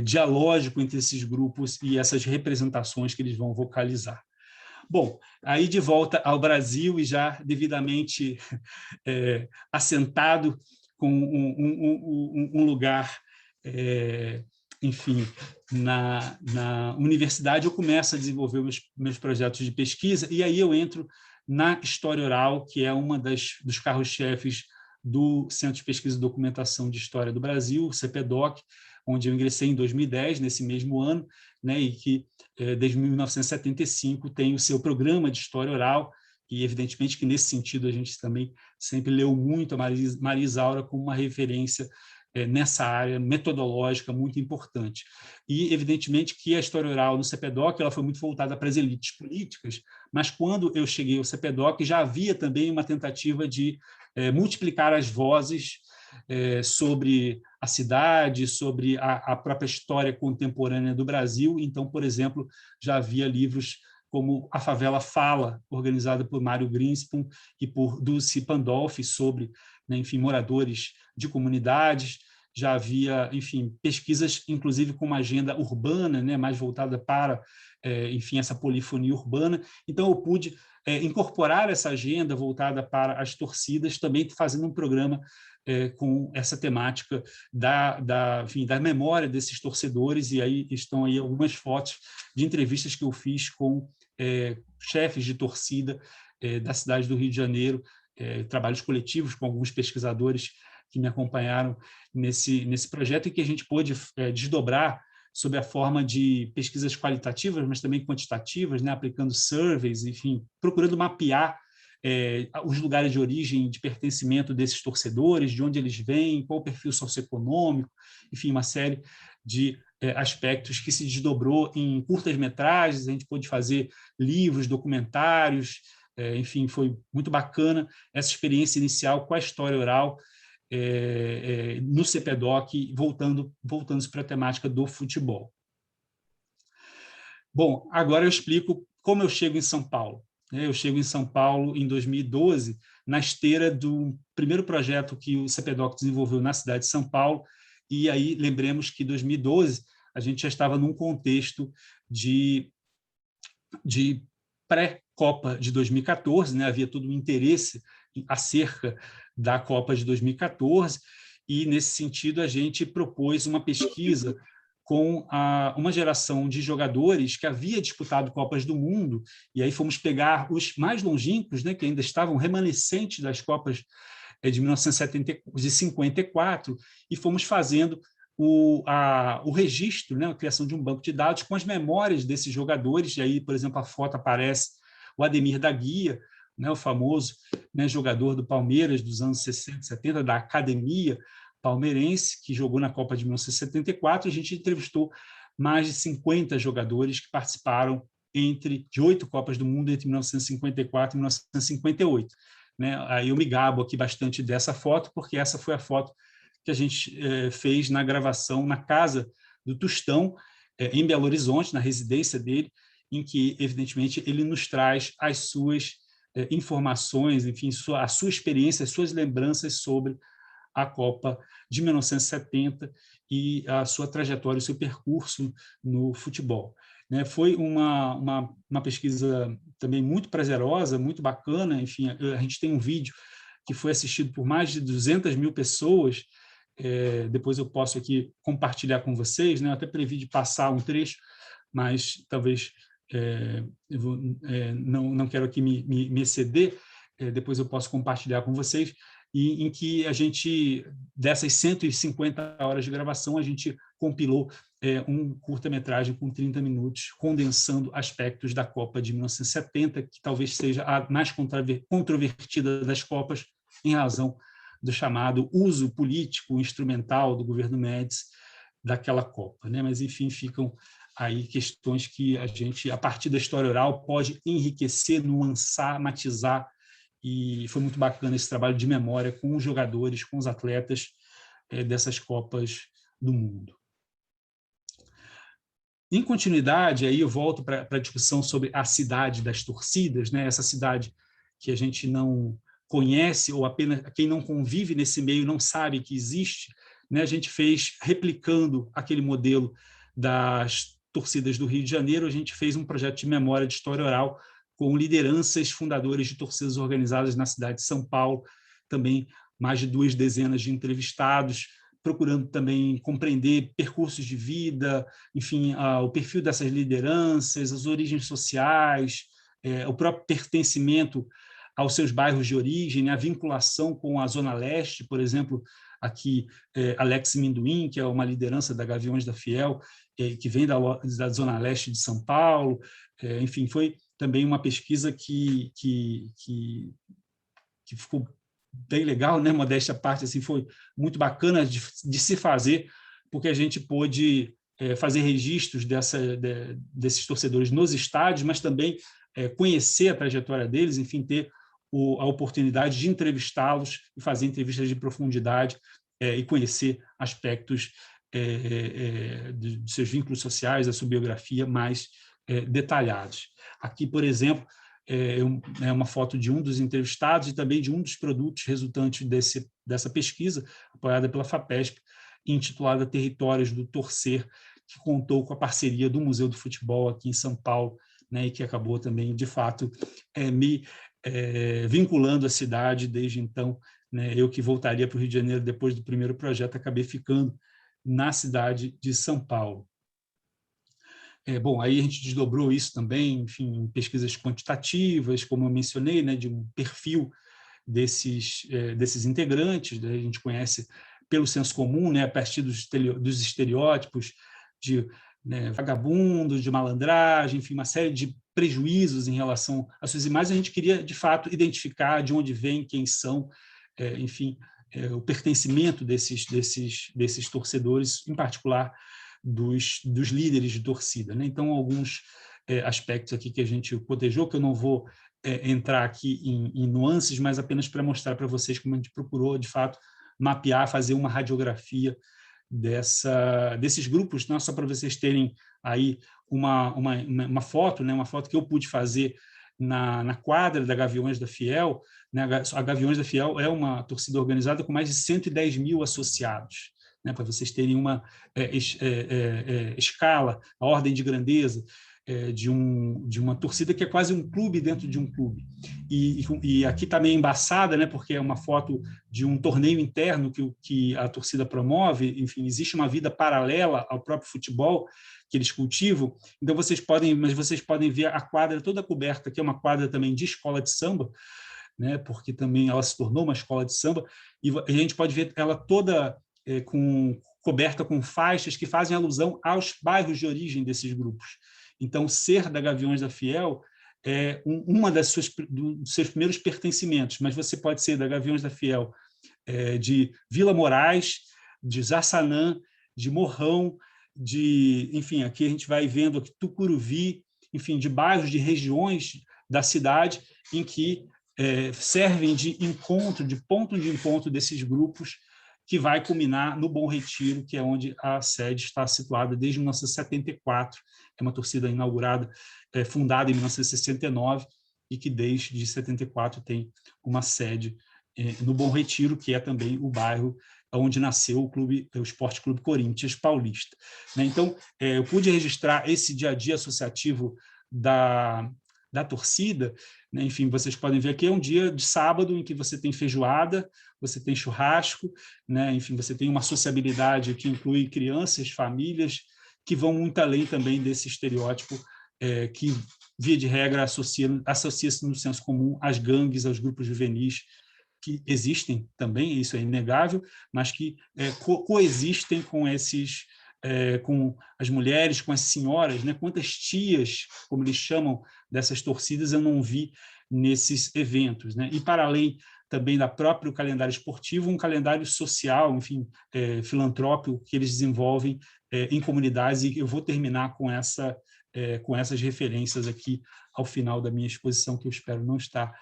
dialógico entre esses grupos e essas representações que eles vão vocalizar. Bom, aí de volta ao Brasil e já devidamente assentado com um lugar, enfim, na universidade, eu começo a desenvolver meus projetos de pesquisa, e aí eu entro na História Oral, que é uma dos carros-chefes do Centro de Pesquisa e Documentação de História do Brasil, o CPDOC, onde eu ingressei em 2010, nesse mesmo ano, né, e que desde 1975 tem o seu programa de História Oral, e evidentemente que nesse sentido a gente também sempre leu muito a Maria Isaura como uma referência nessa área metodológica muito importante. E, evidentemente, que a História Oral no CPDOC ela foi muito voltada para as elites políticas, mas quando eu cheguei ao CPDOC já havia também uma tentativa de multiplicar as vozes sobre a cidade, sobre a própria história contemporânea do Brasil. Então, por exemplo, já havia livros como A Favela Fala, organizada por Mário Greenspan e por Dulce Pandolfi, sobre, né, enfim, moradores de comunidades. Já havia, enfim, pesquisas, inclusive com uma agenda urbana, né, mais voltada para, enfim, essa polifonia urbana. Então, eu pude incorporar essa agenda voltada para as torcidas, também fazendo um programa com essa temática enfim, da memória desses torcedores, e aí estão aí algumas fotos de entrevistas que eu fiz com chefes de torcida da cidade do Rio de Janeiro, trabalhos coletivos com alguns pesquisadores que me acompanharam nesse projeto, e que a gente pôde desdobrar sob a forma de pesquisas qualitativas, mas também quantitativas, né, aplicando surveys, enfim, procurando mapear os lugares de origem, de pertencimento desses torcedores, de onde eles vêm, qual o perfil socioeconômico, enfim, uma série de aspectos que se desdobrou em curtas-metragens. A gente pôde fazer livros, documentários, enfim, foi muito bacana essa experiência inicial com a História Oral no CPDOC, voltando-se para a temática do futebol. Bom, agora eu explico como eu chego em São Paulo. Eu chego em São Paulo em 2012, na esteira do primeiro projeto que o CPDOC desenvolveu na cidade de São Paulo, e aí lembremos que em 2012 a gente já estava num contexto de pré-Copa de 2014, né? Havia todo um interesse acerca da Copa de 2014, e nesse sentido a gente propôs uma pesquisa com uma geração de jogadores que havia disputado Copas do Mundo, e aí fomos pegar os mais longínquos, né, que ainda estavam remanescentes das Copas de 1954, e fomos fazendo o registro, né, a criação de um banco de dados com as memórias desses jogadores. E aí, por exemplo, a foto aparece o Ademir da Guia, né, o famoso, né, jogador do Palmeiras dos anos 60, 70, da academia palmeirense, que jogou na Copa de 1974. A gente entrevistou mais de 50 jogadores que participaram de 8 Copas do Mundo entre 1954 e 1958. Né? Aí eu me gabo aqui bastante dessa foto, porque essa foi a foto que a gente fez na gravação na casa do Tostão, em Belo Horizonte, na residência dele, em que, evidentemente, ele nos traz as suas informações, enfim, a sua experiência, as suas lembranças sobre a Copa de 1970 e a sua trajetória, o seu percurso no futebol. Né? Foi uma pesquisa também muito prazerosa, muito bacana. Enfim, a gente tem um vídeo que foi assistido por mais de 200 mil pessoas. Depois eu posso aqui compartilhar com vocês, né? Eu até previ de passar um trecho, mas talvez não quero aqui me exceder. Depois eu posso compartilhar com vocês, e em que a gente, dessas 150 horas de gravação, a gente compilou um curta-metragem com 30 minutos, condensando aspectos da Copa de 1970, que talvez seja a mais controvertida das Copas, em razão do chamado uso político instrumental do governo Médici daquela Copa. Né? Mas, enfim, ficam aí questões que a gente, a partir da história oral, pode enriquecer, nuançar, matizar, e foi muito bacana esse trabalho de memória com os jogadores, com os atletas dessas Copas do Mundo. Em continuidade, aí eu volto para a discussão sobre a cidade das torcidas, né? Essa cidade que a gente não conhece, ou apenas quem não convive nesse meio não sabe que existe, né? A gente fez, replicando aquele modelo das torcidas do Rio de Janeiro, a gente fez um projeto de memória de história oral com lideranças, fundadores de torcidas organizadas na cidade de São Paulo, também mais de 2 dezenas de entrevistados, procurando também compreender percursos de vida, enfim, o perfil dessas lideranças, as origens sociais, o próprio pertencimento aos seus bairros de origem, a vinculação com a Zona Leste, por exemplo, aqui Alex Minduim, que é uma liderança da Gaviões da Fiel, que vem da Zona Leste de São Paulo. Enfim, foi também uma pesquisa que ficou bem legal, né? Modéstia à parte, assim, foi muito bacana de se fazer, porque a gente pôde fazer registros desses torcedores nos estádios, mas também conhecer a trajetória deles, enfim, ter a oportunidade de entrevistá-los e fazer entrevistas de profundidade e conhecer aspectos de seus vínculos sociais, da sua biografia mais detalhados. Aqui, por exemplo, é uma foto de um dos entrevistados e também de um dos produtos resultantes dessa pesquisa, apoiada pela FAPESP, intitulada Territórios do Torcer, que contou com a parceria do Museu do Futebol aqui em São Paulo, né, e que acabou também, de fato, me vinculando à cidade desde então. Né, eu que voltaria para o Rio de Janeiro depois do primeiro projeto, acabei ficando na cidade de São Paulo. Bom, aí a gente desdobrou isso também, enfim, em pesquisas quantitativas, como eu mencionei, né, de um perfil desses integrantes. Né, a gente conhece pelo senso comum, né, a partir dos estereótipos de vagabundo, de malandragem, enfim, uma série de prejuízos em relação às suas imagens. A gente queria, de fato, identificar de onde vêm, quem são, enfim, o pertencimento desses torcedores, em particular dos líderes de torcida. Né? Então, alguns aspectos aqui que a gente cotejou, que eu não vou entrar aqui em nuances, mas apenas para mostrar para vocês como a gente procurou, de fato, mapear, fazer uma radiografia desses grupos, não só para vocês terem aí uma foto, né? Uma foto que eu pude fazer na quadra da Gaviões da Fiel. Né? A Gaviões da Fiel é uma torcida organizada com mais de 110 mil associados, né? Para vocês terem uma escala, a ordem de grandeza de uma torcida que é quase um clube dentro de um clube. E aqui está meio embaçada, né? Porque é uma foto de um torneio interno que a torcida promove. Enfim, existe uma vida paralela ao próprio futebol que eles cultivam. Então, vocês podem ver a quadra toda coberta, que é uma quadra também de escola de samba, né? Porque também ela se tornou uma escola de samba, e a gente pode ver ela toda coberta com faixas que fazem alusão aos bairros de origem desses grupos. Então, ser da Gaviões da Fiel uma dos seus primeiros pertencimentos, mas você pode ser da Gaviões da Fiel, de Vila Moraes, de Zassanã, de Morrão, enfim, aqui a gente vai vendo aqui, Tucuruvi, enfim, de bairros, de regiões da cidade em que servem de encontro, de ponto de encontro desses grupos, que vai culminar no Bom Retiro, que é onde a sede está situada desde 1974. É uma torcida inaugurada, fundada em 1969, e que desde 74 tem uma sede no Bom Retiro, que é também o bairro onde nasceu o Esporte Clube Corinthians Paulista. Então, eu pude registrar esse dia a dia associativo da torcida, né? Enfim, vocês podem ver aqui, é um dia de sábado em que você tem feijoada, você tem churrasco, né? Enfim, você tem uma sociabilidade que inclui crianças, famílias, que vão muito além também desse estereótipo que, via de regra, associa-se no senso comum às gangues, aos grupos juvenis, que existem também, isso é inegável, mas que coexistem com com as mulheres, com as senhoras, né? Quantas tias, como eles chamam, dessas torcidas eu não vi nesses eventos, né? E para além também da próprio calendário esportivo, um calendário social, enfim, filantrópico que eles desenvolvem em comunidades, e eu vou terminar com essas referências aqui ao final da minha exposição, que eu espero não estar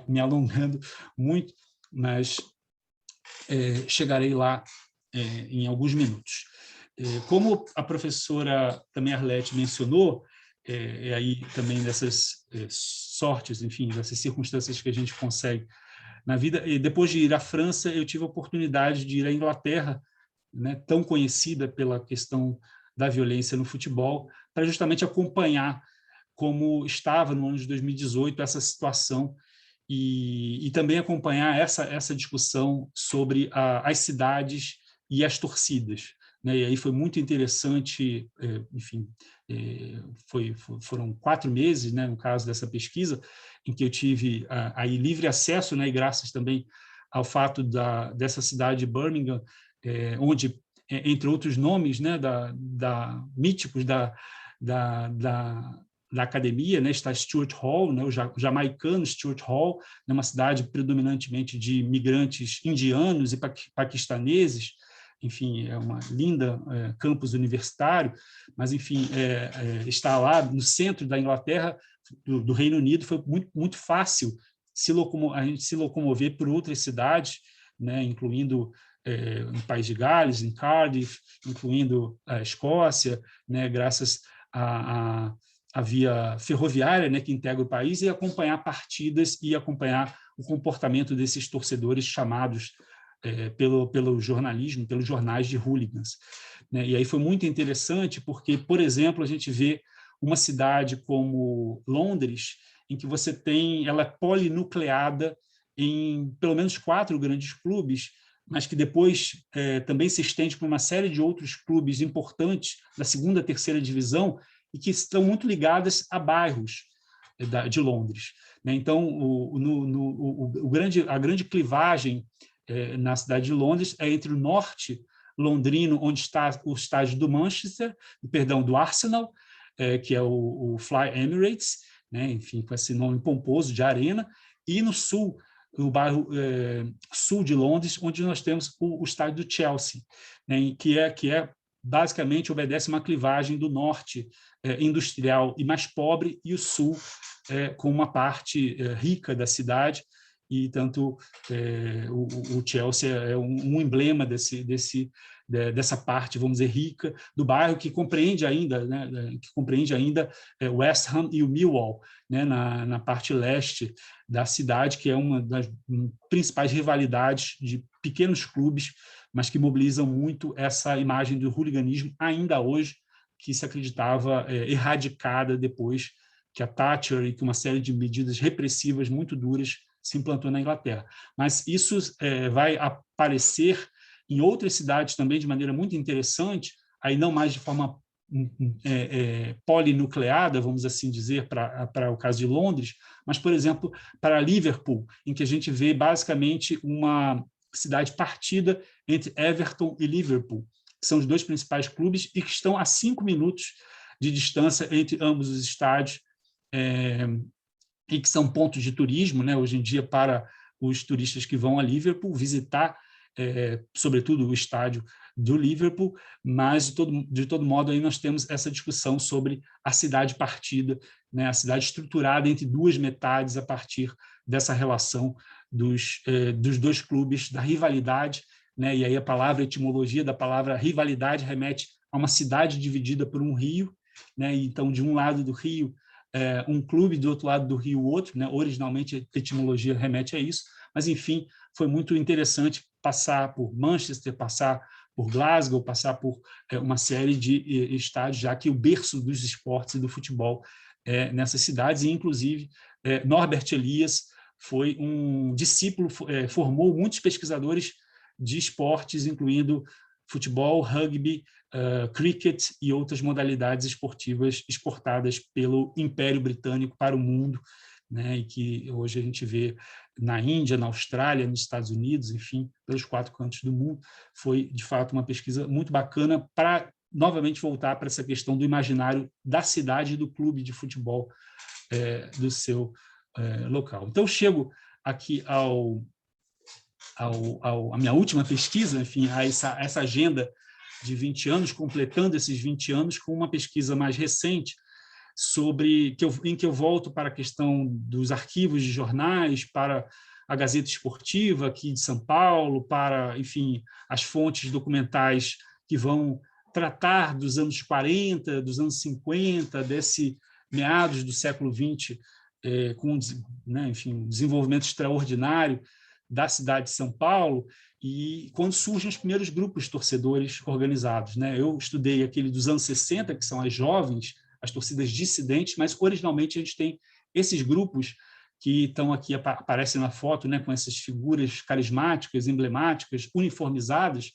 me alongando muito, mas chegarei lá em alguns minutos. Como a professora também Arlete mencionou, aí também dessas sortes, enfim, dessas circunstâncias que a gente consegue na vida, e depois de ir à França, eu tive a oportunidade de ir à Inglaterra, né, tão conhecida pela questão da violência no futebol, para justamente acompanhar como estava no ano de 2018 essa situação e também acompanhar essa discussão sobre as cidades e as torcidas, né? E aí foi muito interessante, enfim, foram 4 meses, né, no caso dessa pesquisa, em que eu tive aí livre acesso, né, e graças também ao fato dessa cidade de Birmingham, onde, entre outros nomes, né, míticos da academia, né, está Stuart Hall, né, o jamaicano Stuart Hall, né, uma cidade predominantemente de imigrantes indianos e paquistaneses. Enfim, é uma linda campus universitário, mas, enfim, está lá no centro da Inglaterra, do Reino Unido, foi muito, muito fácil a gente se locomover por outras cidades, né, incluindo no País de Gales, em Cardiff, incluindo a Escócia, né, graças a via ferroviária, né, que integra o país, e acompanhar partidas e acompanhar o comportamento desses torcedores chamados pelo jornalismo, pelos jornais de hooligans, né? E aí foi muito interessante porque, por exemplo, a gente vê uma cidade como Londres, em que ela é polinucleada em pelo menos 4 grandes clubes, mas que depois também se estende para uma série de outros clubes importantes da segunda, terceira divisão, e que estão muito ligadas a bairros de Londres, né? Então, a grande clivagem na cidade de Londres é entre o norte londrino, onde está o estádio do Arsenal, que é o Fly Emirates, né? Enfim, com esse nome pomposo de arena, e no sul, no bairro sul de Londres, onde nós temos o estádio do Chelsea, né? que basicamente obedece uma clivagem do norte industrial e mais pobre, e o sul com uma parte rica da cidade, e tanto o Chelsea é um emblema dessa parte, vamos dizer, rica do bairro, que compreende ainda, né, West Ham e o Millwall, né, na parte leste da cidade, que é uma das principais rivalidades de pequenos clubes, mas que mobilizam muito essa imagem do hooliganismo ainda hoje, que se acreditava erradicada depois que a Thatcher e que uma série de medidas repressivas muito duras se implantou na Inglaterra. Mas isso vai aparecer em outras cidades também de maneira muito interessante, aí não mais de forma polinucleada, vamos assim dizer, para o caso de Londres, mas, por exemplo, para Liverpool, em que a gente vê basicamente uma cidade partida entre Everton e Liverpool, que são os 2 principais clubes e que estão a 5 minutos de distância entre ambos os estádios, e que são pontos de turismo, né, hoje em dia, para os turistas que vão a Liverpool visitar, sobretudo o estádio do Liverpool, mas de todo modo aí nós temos essa discussão sobre a cidade partida, né, a cidade estruturada entre duas metades a partir dessa relação dos dois clubes, da rivalidade, né, e aí a etimologia da palavra rivalidade remete a uma cidade dividida por um rio, né, então de um lado do rio um clube, do outro lado do rio outro, né, originalmente a etimologia remete a isso, mas enfim, foi muito interessante passar por Manchester, passar por Glasgow, passar por uma série de estádios, já que o berço dos esportes e do futebol nessas cidades, e inclusive Norbert Elias foi um discípulo, formou muitos pesquisadores de esportes, incluindo futebol, rugby, cricket e outras modalidades esportivas exportadas pelo Império Britânico para o mundo, né, e que hoje a gente vê na Índia, na Austrália, nos Estados Unidos, enfim, pelos 4 cantos do mundo. Foi, de fato, uma pesquisa muito bacana para, novamente, voltar para essa questão do imaginário da cidade e do clube de futebol do seu local. Então, eu chego aqui a minha última pesquisa, enfim, a essa agenda de 20 anos, completando esses 20 anos com uma pesquisa mais recente, em que eu volto para a questão dos arquivos de jornais, para a Gazeta Esportiva aqui de São Paulo, para, enfim, as fontes documentais que vão tratar dos anos 40, dos anos 50, desse meados do século XX, com, né, enfim, um desenvolvimento extraordinário da cidade de São Paulo, e quando surgem os primeiros grupos de torcedores organizados, né? Eu estudei aquele dos anos 60, que são as jovens, as torcidas dissidentes, mas originalmente a gente tem esses grupos que estão aqui, aparecem na foto, né, com essas figuras carismáticas, emblemáticas, uniformizadas,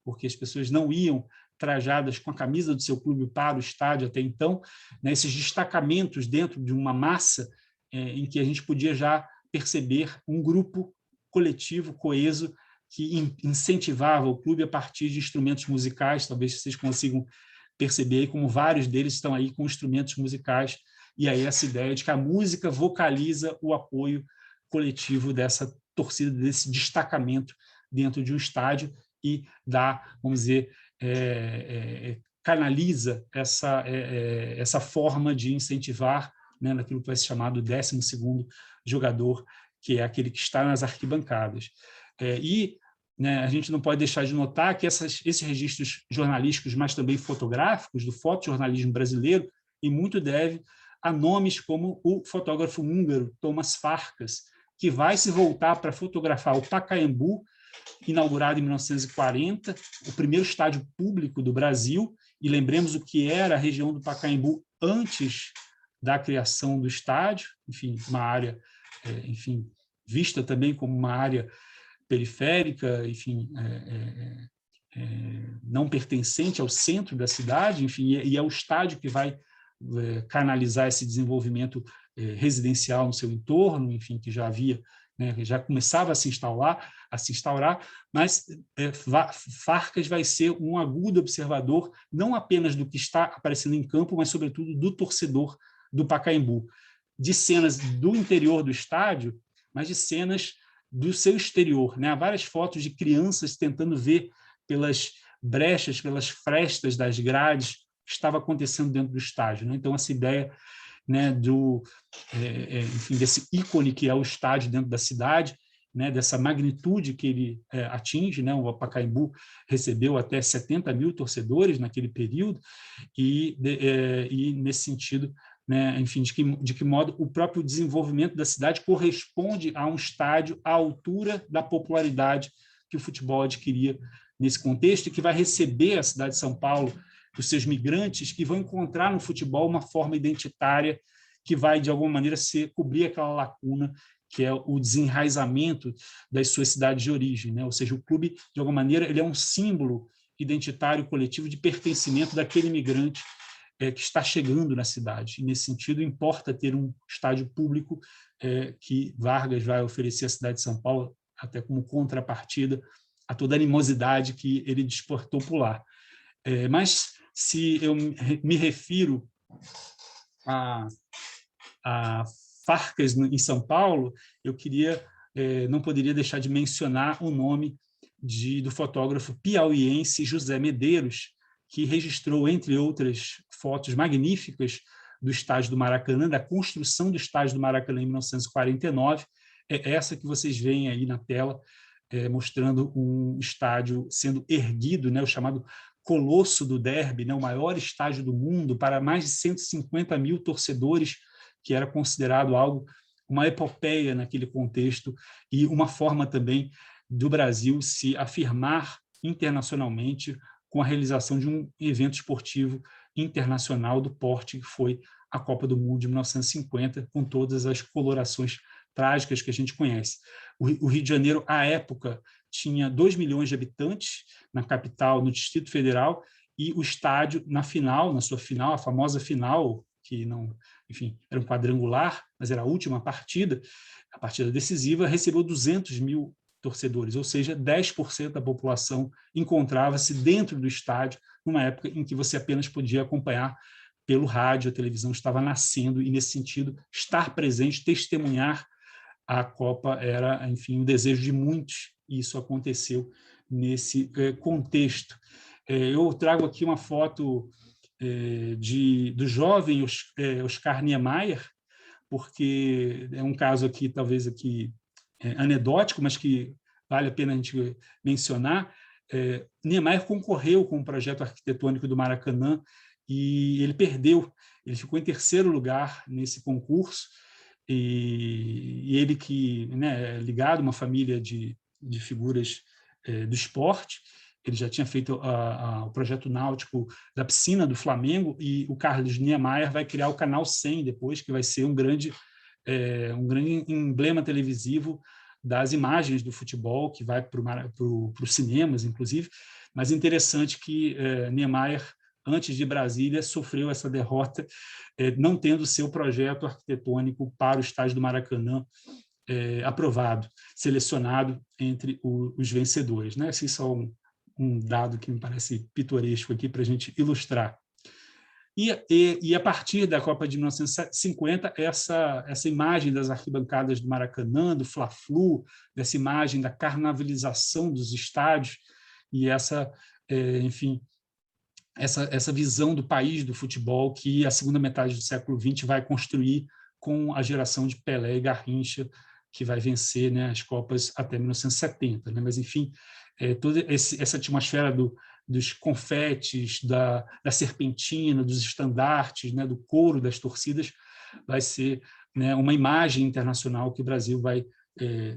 porque as pessoas não iam trajadas com a camisa do seu clube para o estádio até então, né, esses destacamentos dentro de uma massa em que a gente podia já perceber um grupo coletivo, coeso, que incentivava o clube a partir de instrumentos musicais, talvez vocês consigam perceber como vários deles estão aí com instrumentos musicais, e aí essa ideia de que a música vocaliza o apoio coletivo dessa torcida, desse destacamento dentro de um estádio e dá, vamos dizer, canaliza essa forma de incentivar, né, naquilo que vai ser chamado o 12º jogador, que é aquele que está nas arquibancadas. Né, a gente não pode deixar de notar que esses registros jornalísticos, mas também fotográficos, do fotojornalismo brasileiro, e muito deve a nomes como o fotógrafo húngaro Thomas Farkas, que vai se voltar para fotografar o Pacaembu, inaugurado em 1940, o primeiro estádio público do Brasil, e lembremos o que era a região do Pacaembu antes da criação do estádio, enfim, uma área, enfim, vista também como uma área periférica, enfim, não pertencente ao centro da cidade, enfim, e é o estádio que vai canalizar esse desenvolvimento residencial no seu entorno, enfim, que já havia, né, já começava a se instaurar, mas Farkas vai ser um agudo observador, não apenas do que está aparecendo em campo, mas, sobretudo, do torcedor do Pacaembu, de cenas do interior do estádio, mas de cenas do seu exterior, né? Há várias fotos de crianças tentando ver pelas brechas, pelas frestas das grades que estava acontecendo dentro do estádio, né? Então, essa ideia, né, enfim, desse ícone que é o estádio dentro da cidade, né, dessa magnitude que ele atinge, né? O Pacaembu recebeu até 70 mil torcedores naquele período, e nesse sentido, né, enfim, de que modo o próprio desenvolvimento da cidade corresponde a um estádio à altura da popularidade que o futebol adquiria nesse contexto, e que vai receber a cidade de São Paulo, os seus migrantes, que vão encontrar no futebol uma forma identitária que vai, de alguma maneira, cobrir aquela lacuna que é o desenraizamento das suas cidades de origem, né? Ou seja, o clube, de alguma maneira, ele é um símbolo identitário coletivo de pertencimento daquele imigrante que está chegando na cidade. E, nesse sentido, importa ter um estádio público que Vargas vai oferecer à cidade de São Paulo, até como contrapartida a toda a animosidade que ele despertou por lá. Mas, se eu me refiro a Farcas, em São Paulo, eu não poderia deixar de mencionar o nome do fotógrafo piauiense José Medeiros, que registrou, entre outras fotos magníficas, do estádio do Maracanã, da construção do estádio do Maracanã em 1949, é essa que vocês veem aí na tela, mostrando um estádio sendo erguido, né, o chamado Colosso do Derby, né, o maior estádio do mundo, para mais de 150 mil torcedores, que era considerado uma epopeia naquele contexto e uma forma também do Brasil se afirmar internacionalmente com a realização de um evento esportivo internacional do porte que foi a Copa do Mundo de 1950, com todas as colorações trágicas que a gente conhece. O Rio de Janeiro, à época, tinha 2 milhões de habitantes na capital, no Distrito Federal, e o estádio, na sua final, a famosa final, que não, enfim, era um quadrangular, mas era a última partida, a partida decisiva, recebeu 200 mil torcedores, ou seja, 10% da população encontrava-se dentro do estádio, numa época em que você apenas podia acompanhar pelo rádio, a televisão estava nascendo, e, nesse sentido, estar presente, testemunhar a Copa era, enfim, um desejo de muitos, e isso aconteceu nesse contexto. Eu trago aqui uma foto do jovem Oscar Niemeyer, porque é um caso aqui, talvez aqui anedótico, mas que vale a pena a gente mencionar. Niemeyer concorreu com o projeto arquitetônico do Maracanã e ele perdeu. Ele ficou em terceiro lugar nesse concurso, e ele que, né, é ligado a uma família de figuras do esporte, ele já tinha feito o projeto náutico da piscina do Flamengo, e o Carlos Niemeyer vai criar o Canal 100 depois, que vai ser um grande emblema televisivo das imagens do futebol, que vai para os cinemas, inclusive. Mas interessante que Niemeyer, antes de Brasília, sofreu essa derrota, não tendo seu projeto arquitetônico para o estádio do Maracanã aprovado, selecionado entre os vencedores, né? Esse é só um dado que me parece pitoresco aqui para a gente ilustrar. E a partir da Copa de 1950, essa imagem das arquibancadas do Maracanã, do Fla-Flu, dessa imagem da carnavalização dos estádios, e enfim, essa visão do país do futebol que a segunda metade do século XX vai construir com a geração de Pelé e Garrincha, que vai vencer, né, as Copas até 1970. Né? Mas, enfim, toda essa atmosfera dos confetes, da serpentina, dos estandartes, né, do coro das torcidas, vai ser, né, uma imagem internacional que o Brasil vai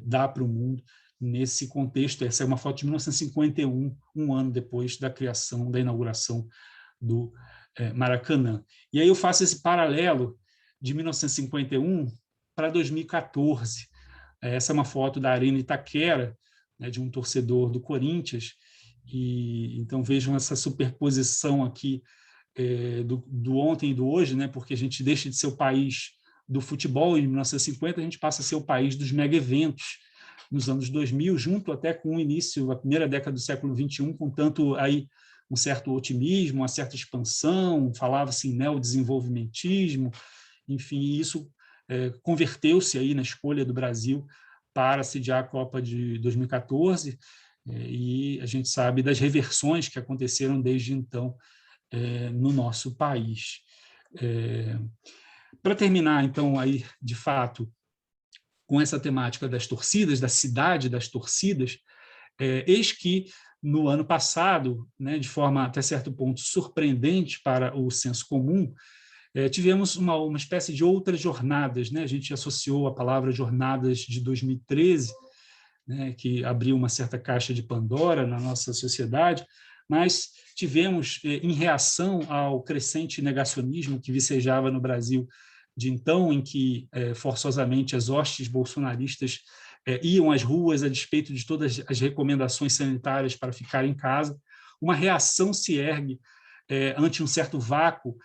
dar para o mundo nesse contexto. Essa é uma foto de 1951, um ano depois da inauguração do Maracanã. E aí eu faço esse paralelo de 1951 para 2014. Essa é uma foto da Arena Itaquera, né, de um torcedor do Corinthians, e então vejam essa superposição aqui do ontem e do hoje, né, porque a gente deixa de ser o país do futebol em 1950, a gente passa a ser o país dos mega-eventos nos anos 2000, junto até com o início, a primeira década do século XXI, com tanto aí um certo otimismo, uma certa expansão, falava-se em neodesenvolvimentismo, enfim, isso converteu-se aí na escolha do Brasil para sediar a Copa de 2014, e a gente sabe das reversões que aconteceram desde então no nosso país. Para terminar, então, aí, de fato, com essa temática das torcidas, da cidade das torcidas, eis que, no ano passado, né, de forma até certo ponto surpreendente para o senso comum, tivemos uma espécie de outras jornadas, né? A gente associou a palavra jornadas de 2013, né, que abriu uma certa caixa de Pandora na nossa sociedade, mas tivemos, em reação ao crescente negacionismo que vicejava no Brasil de então, em que forçosamente as hostes bolsonaristas iam às ruas a despeito de todas as recomendações sanitárias para ficar em casa, uma reação se ergue ante um certo vácuo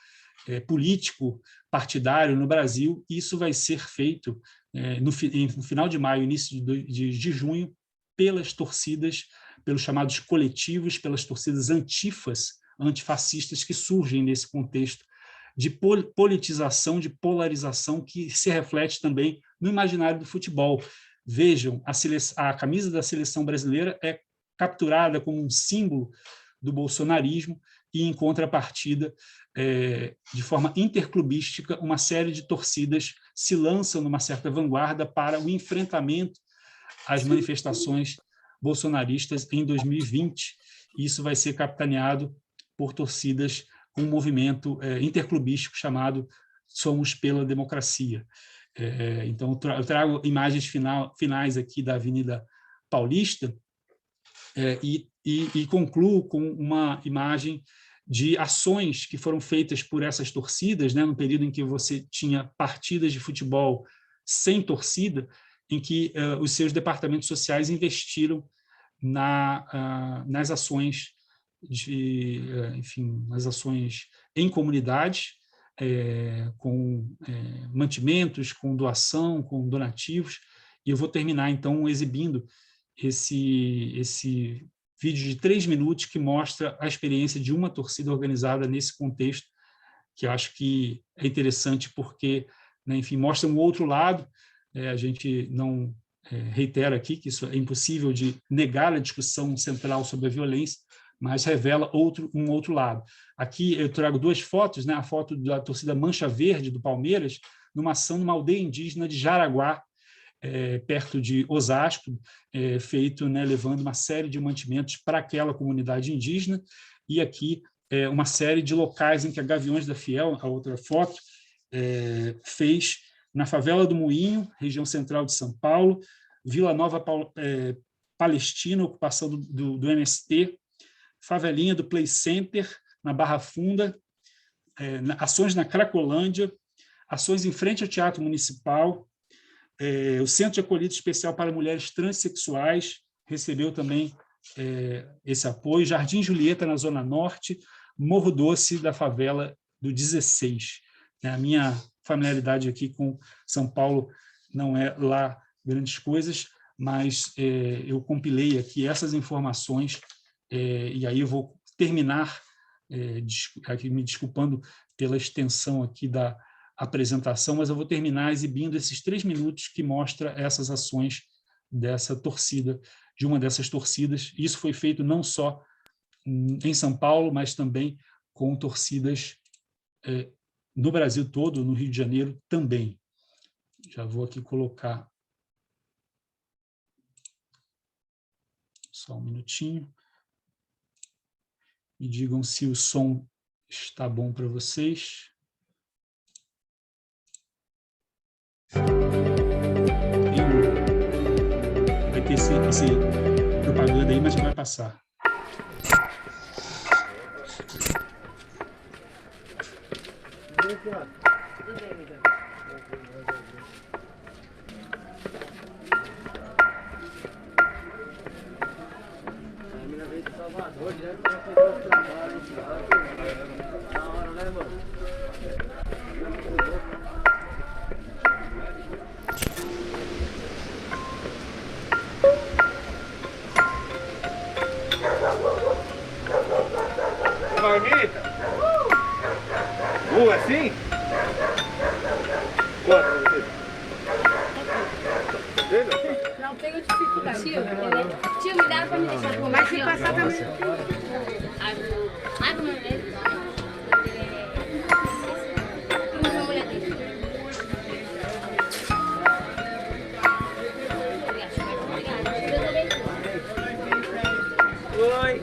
político partidário no Brasil, e isso vai ser feito no final de maio, início de junho, pelas torcidas, pelos chamados coletivos, pelas torcidas antifas, antifascistas, que surgem nesse contexto de politização, de polarização que se reflete também no imaginário do futebol. Vejam, a camisa da seleção brasileira é capturada como um símbolo do bolsonarismo e, em contrapartida, de forma interclubística, uma série de torcidas se lançam numa certa vanguarda para o enfrentamento às manifestações bolsonaristas em 2020. Isso vai ser capitaneado por torcidas com um movimento interclubístico chamado Somos pela Democracia. Então, eu trago imagens finais aqui da Avenida Paulista e concluo com uma imagem de ações que foram feitas por essas torcidas, né, no período em que você tinha partidas de futebol sem torcida, em que os seus departamentos sociais investiram nas ações nas ações em comunidades, com mantimentos, com doação, com donativos. E eu vou terminar, então, exibindo esse vídeo de 3 minutos que mostra a experiência de uma torcida organizada nesse contexto, que eu acho que é interessante porque, né, enfim, mostra um outro lado. A gente não reitera aqui que isso é impossível de negar a discussão central sobre a violência, mas revela um outro lado. Aqui eu trago 2 fotos, né? A foto da torcida Mancha Verde, do Palmeiras, numa ação numa aldeia indígena de Jaraguá, perto de Osasco, feito, né, levando uma série de mantimentos para aquela comunidade indígena, e aqui uma série de locais em que a Gaviões da Fiel, a outra foto, fez na favela do Moinho, região central de São Paulo, Vila Nova Palestina, ocupação do MST, favelinha do Play Center, na Barra Funda, ações na Cracolândia, ações em frente ao Teatro Municipal, o Centro de Acolhida Especial para Mulheres Transsexuais recebeu também esse apoio, Jardim Julieta, na Zona Norte, Morro Doce, da favela do 16. A minha familiaridade aqui com São Paulo não é lá grandes coisas, mas eu compilei aqui essas informações, e aí eu vou terminar aqui me desculpando pela extensão aqui da apresentação, mas eu vou terminar exibindo esses 3 minutos que mostra essas ações dessa torcida, de uma dessas torcidas. Isso foi feito não só em São Paulo, mas também com torcidas no Brasil todo, no Rio de Janeiro também. Já vou aqui colocar só um minutinho. Me digam se o som está bom para vocês. Vai ter esse propaganda aí, mas já vai passar. Marmita? Assim? Quanto pra você? Não tenho dificuldade. Tio, me dá pra me deixar com mais se passar também. Água, meu Deus. Oi.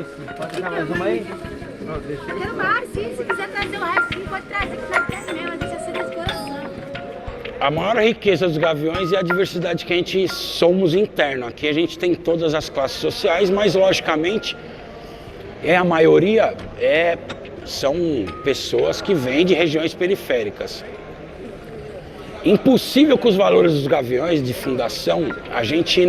Isso, pode dar mais uma aí? Não, deixa eu... Quero mais, sim. Se quiser trazer o resto, sim, pode trazer, que nós queremos mesmo, deixa ser de coração. A maior riqueza dos Gaviões é a diversidade que a gente somos interno. Aqui a gente tem todas as classes sociais, mas logicamente a maioria são pessoas que vêm de regiões periféricas. Impossível com os valores dos Gaviões de fundação a gente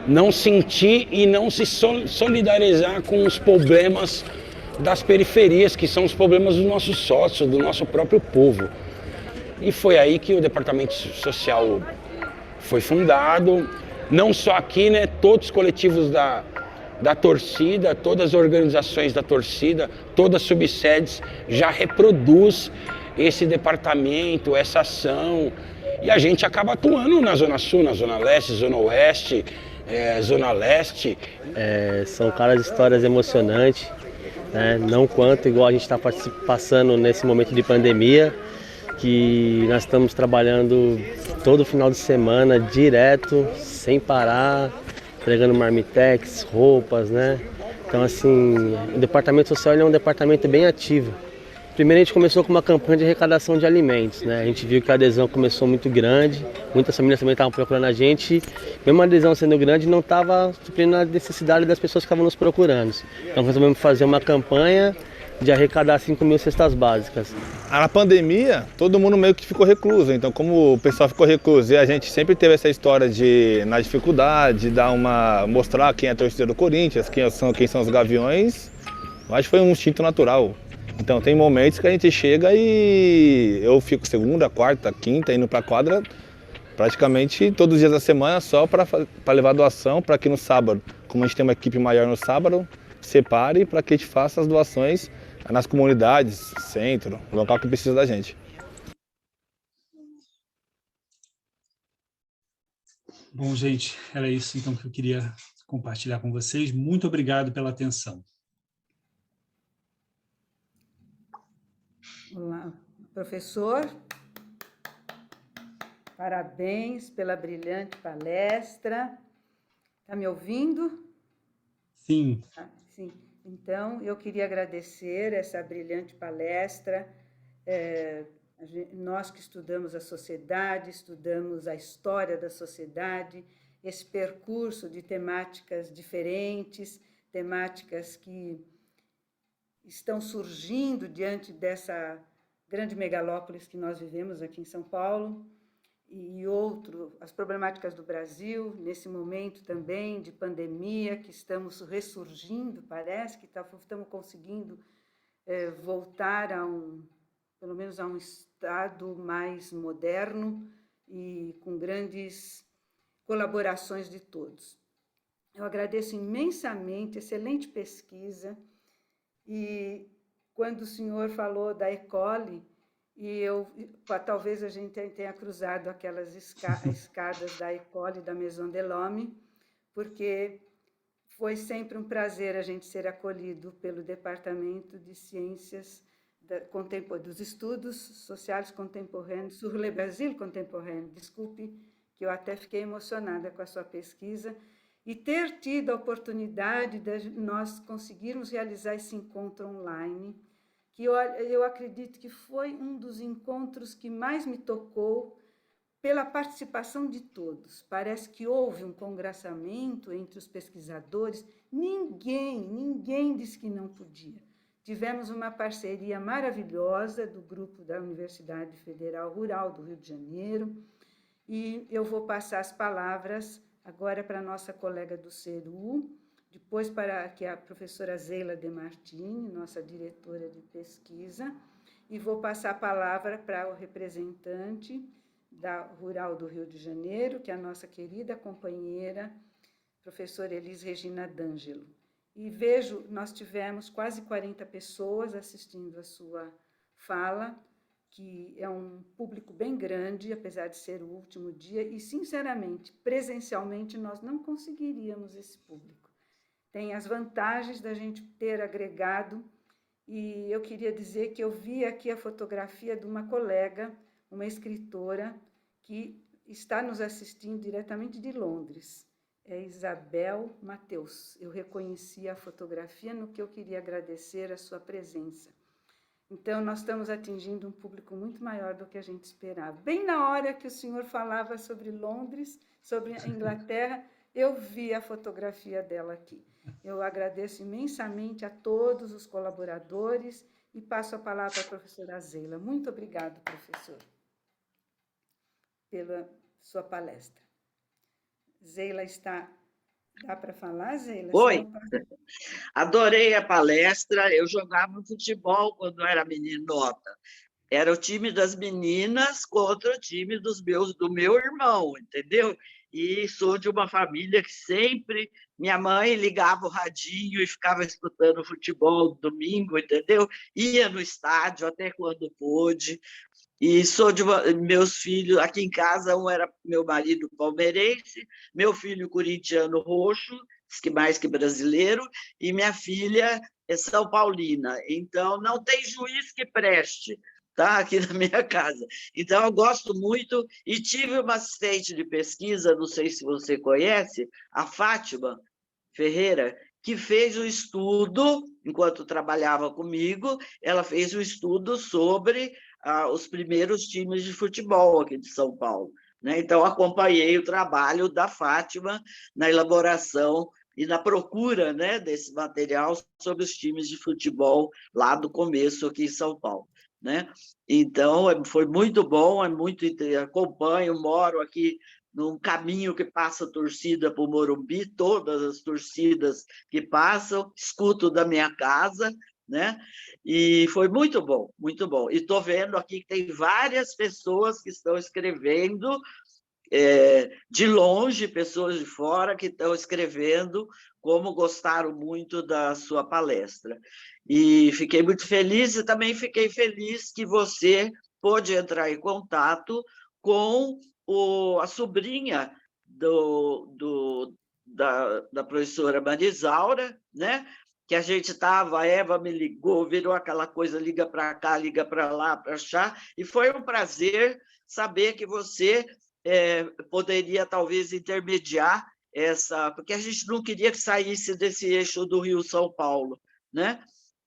não sentir e não se solidarizar com os problemas das periferias, que são os problemas dos nossos sócios, do nosso próprio povo. E foi aí que o Departamento Social foi fundado. não só aqui, né, todos os coletivos da torcida, todas as organizações da torcida, todas as subsedes já reproduz esse departamento, essa ação, e a gente acaba atuando na Zona Sul, na Zona Leste, Zona Oeste, Zona Leste. São caras histórias emocionantes, né? Não quanto igual a gente está passando nesse momento de pandemia, que nós estamos trabalhando todo final de semana, direto, sem parar, entregando marmitex, roupas, né? Então, assim, o departamento social é um departamento bem ativo. Primeiro a gente começou com uma campanha de arrecadação de alimentos, né? A gente viu que a adesão começou muito grande, muitas famílias também estavam procurando a gente, mesmo a adesão sendo grande, não estava suprindo a necessidade das pessoas que estavam nos procurando. Então resolvemos fazer uma campanha de arrecadar 5.000 cestas básicas. Na pandemia, todo mundo meio que ficou recluso, então como o pessoal ficou recluso e a gente sempre teve essa história de, na dificuldade, mostrar quem é a torcida do Corinthians, quem são os Gaviões, eu acho que foi um instinto natural. Então tem momentos que a gente chega e eu fico segunda, quarta, quinta, indo para a quadra praticamente todos os dias da semana só para levar doação, para que no sábado, como a gente tem uma equipe maior no sábado, separe para que a gente faça as doações nas comunidades, centro, local que precisa da gente. Bom, gente, era isso então que eu queria compartilhar com vocês. Muito obrigado pela atenção. Olá, professor. Parabéns pela brilhante palestra. Está me ouvindo? Sim. Sim. Então, eu queria agradecer essa brilhante palestra. Nós que estudamos a sociedade, estudamos a história da sociedade, esse percurso de temáticas diferentes, temáticas que estão surgindo diante dessa grande megalópolis que nós vivemos aqui em São Paulo, e as problemáticas do Brasil, nesse momento também de pandemia, que estamos ressurgindo, parece que estamos conseguindo voltar pelo menos a um estado mais moderno e com grandes colaborações de todos. Eu agradeço imensamente, excelente pesquisa. E quando o senhor falou da Ecole, talvez a gente tenha cruzado aquelas escadas da Ecole da Maison Delhomme, porque foi sempre um prazer a gente ser acolhido pelo Departamento de Ciências dos Estudos Sociais Contemporâneos, sur le Brasil Contemporain. Desculpe, que eu até fiquei emocionada com a sua pesquisa, e ter tido a oportunidade de nós conseguirmos realizar esse encontro online, que eu acredito que foi um dos encontros que mais me tocou pela participação de todos. Parece que houve um congraçamento entre os pesquisadores, ninguém disse que não podia. Tivemos uma parceria maravilhosa do grupo da Universidade Federal Rural do Rio de Janeiro, e eu vou passar as palavras agora para a nossa colega do CERU, depois para que a professora Zeila De Martini, nossa diretora de pesquisa, e vou passar a palavra para o representante da Rural do Rio de Janeiro, que é a nossa querida companheira, professora Elis Regina D'Angelo. E vejo, nós tivemos quase 40 pessoas assistindo a sua fala, que é um público bem grande, apesar de ser o último dia, e, sinceramente, presencialmente, nós não conseguiríamos esse público. Tem as vantagens da gente ter agregado, e eu queria dizer que eu vi aqui a fotografia de uma colega, uma escritora, que está nos assistindo diretamente de Londres. É Isabel Mateus. Eu reconheci a fotografia, no que eu queria agradecer a sua presença. Então, nós estamos atingindo um público muito maior do que a gente esperava. Bem na hora que o senhor falava sobre Londres, sobre a Inglaterra, eu vi a fotografia dela aqui. Eu agradeço imensamente a todos os colaboradores e passo a palavra para a professora Zeila. Muito obrigada, professor, pela sua palestra. Zeila está... Dá para falar, Zeila? Oi, adorei a palestra. Eu jogava futebol quando era meninota. Era o time das meninas contra o time do meu irmão, entendeu? e sou de uma família que sempre... Minha mãe ligava o radinho e ficava escutando futebol domingo, entendeu? Ia no estádio até quando pôde. E sou meus filhos, aqui em casa, um era meu marido palmeirense, meu filho corintiano roxo, que mais que brasileiro, e minha filha é São Paulina. Então, não tem juiz que preste, tá? Aqui na minha casa. Então, eu gosto muito, e tive uma assistente de pesquisa, não sei se você conhece, a Fátima Ferreira, que fez um estudo, enquanto trabalhava comigo, ela fez um estudo sobre os primeiros times de futebol aqui de São Paulo, né? Então, acompanhei o trabalho da Fátima na elaboração e na procura, né, desse material sobre os times de futebol lá do começo aqui em São Paulo, né? Então, foi muito bom, acompanho, moro aqui num caminho que passa torcida para o Morumbi, todas as torcidas que passam, escuto da minha casa, né? E foi muito bom, muito bom. E estou vendo aqui que tem várias pessoas que estão escrevendo, de longe, pessoas de fora que estão escrevendo como gostaram muito da sua palestra. E fiquei muito feliz, e também fiquei feliz que você pôde entrar em contato com a sobrinha da professora Marisaura, né? Que a gente estava, a Eva me ligou, virou aquela coisa, liga para cá, liga para lá, para cá, e foi um prazer saber que você poderia talvez intermediar porque a gente não queria que saísse desse eixo do Rio-São Paulo, né?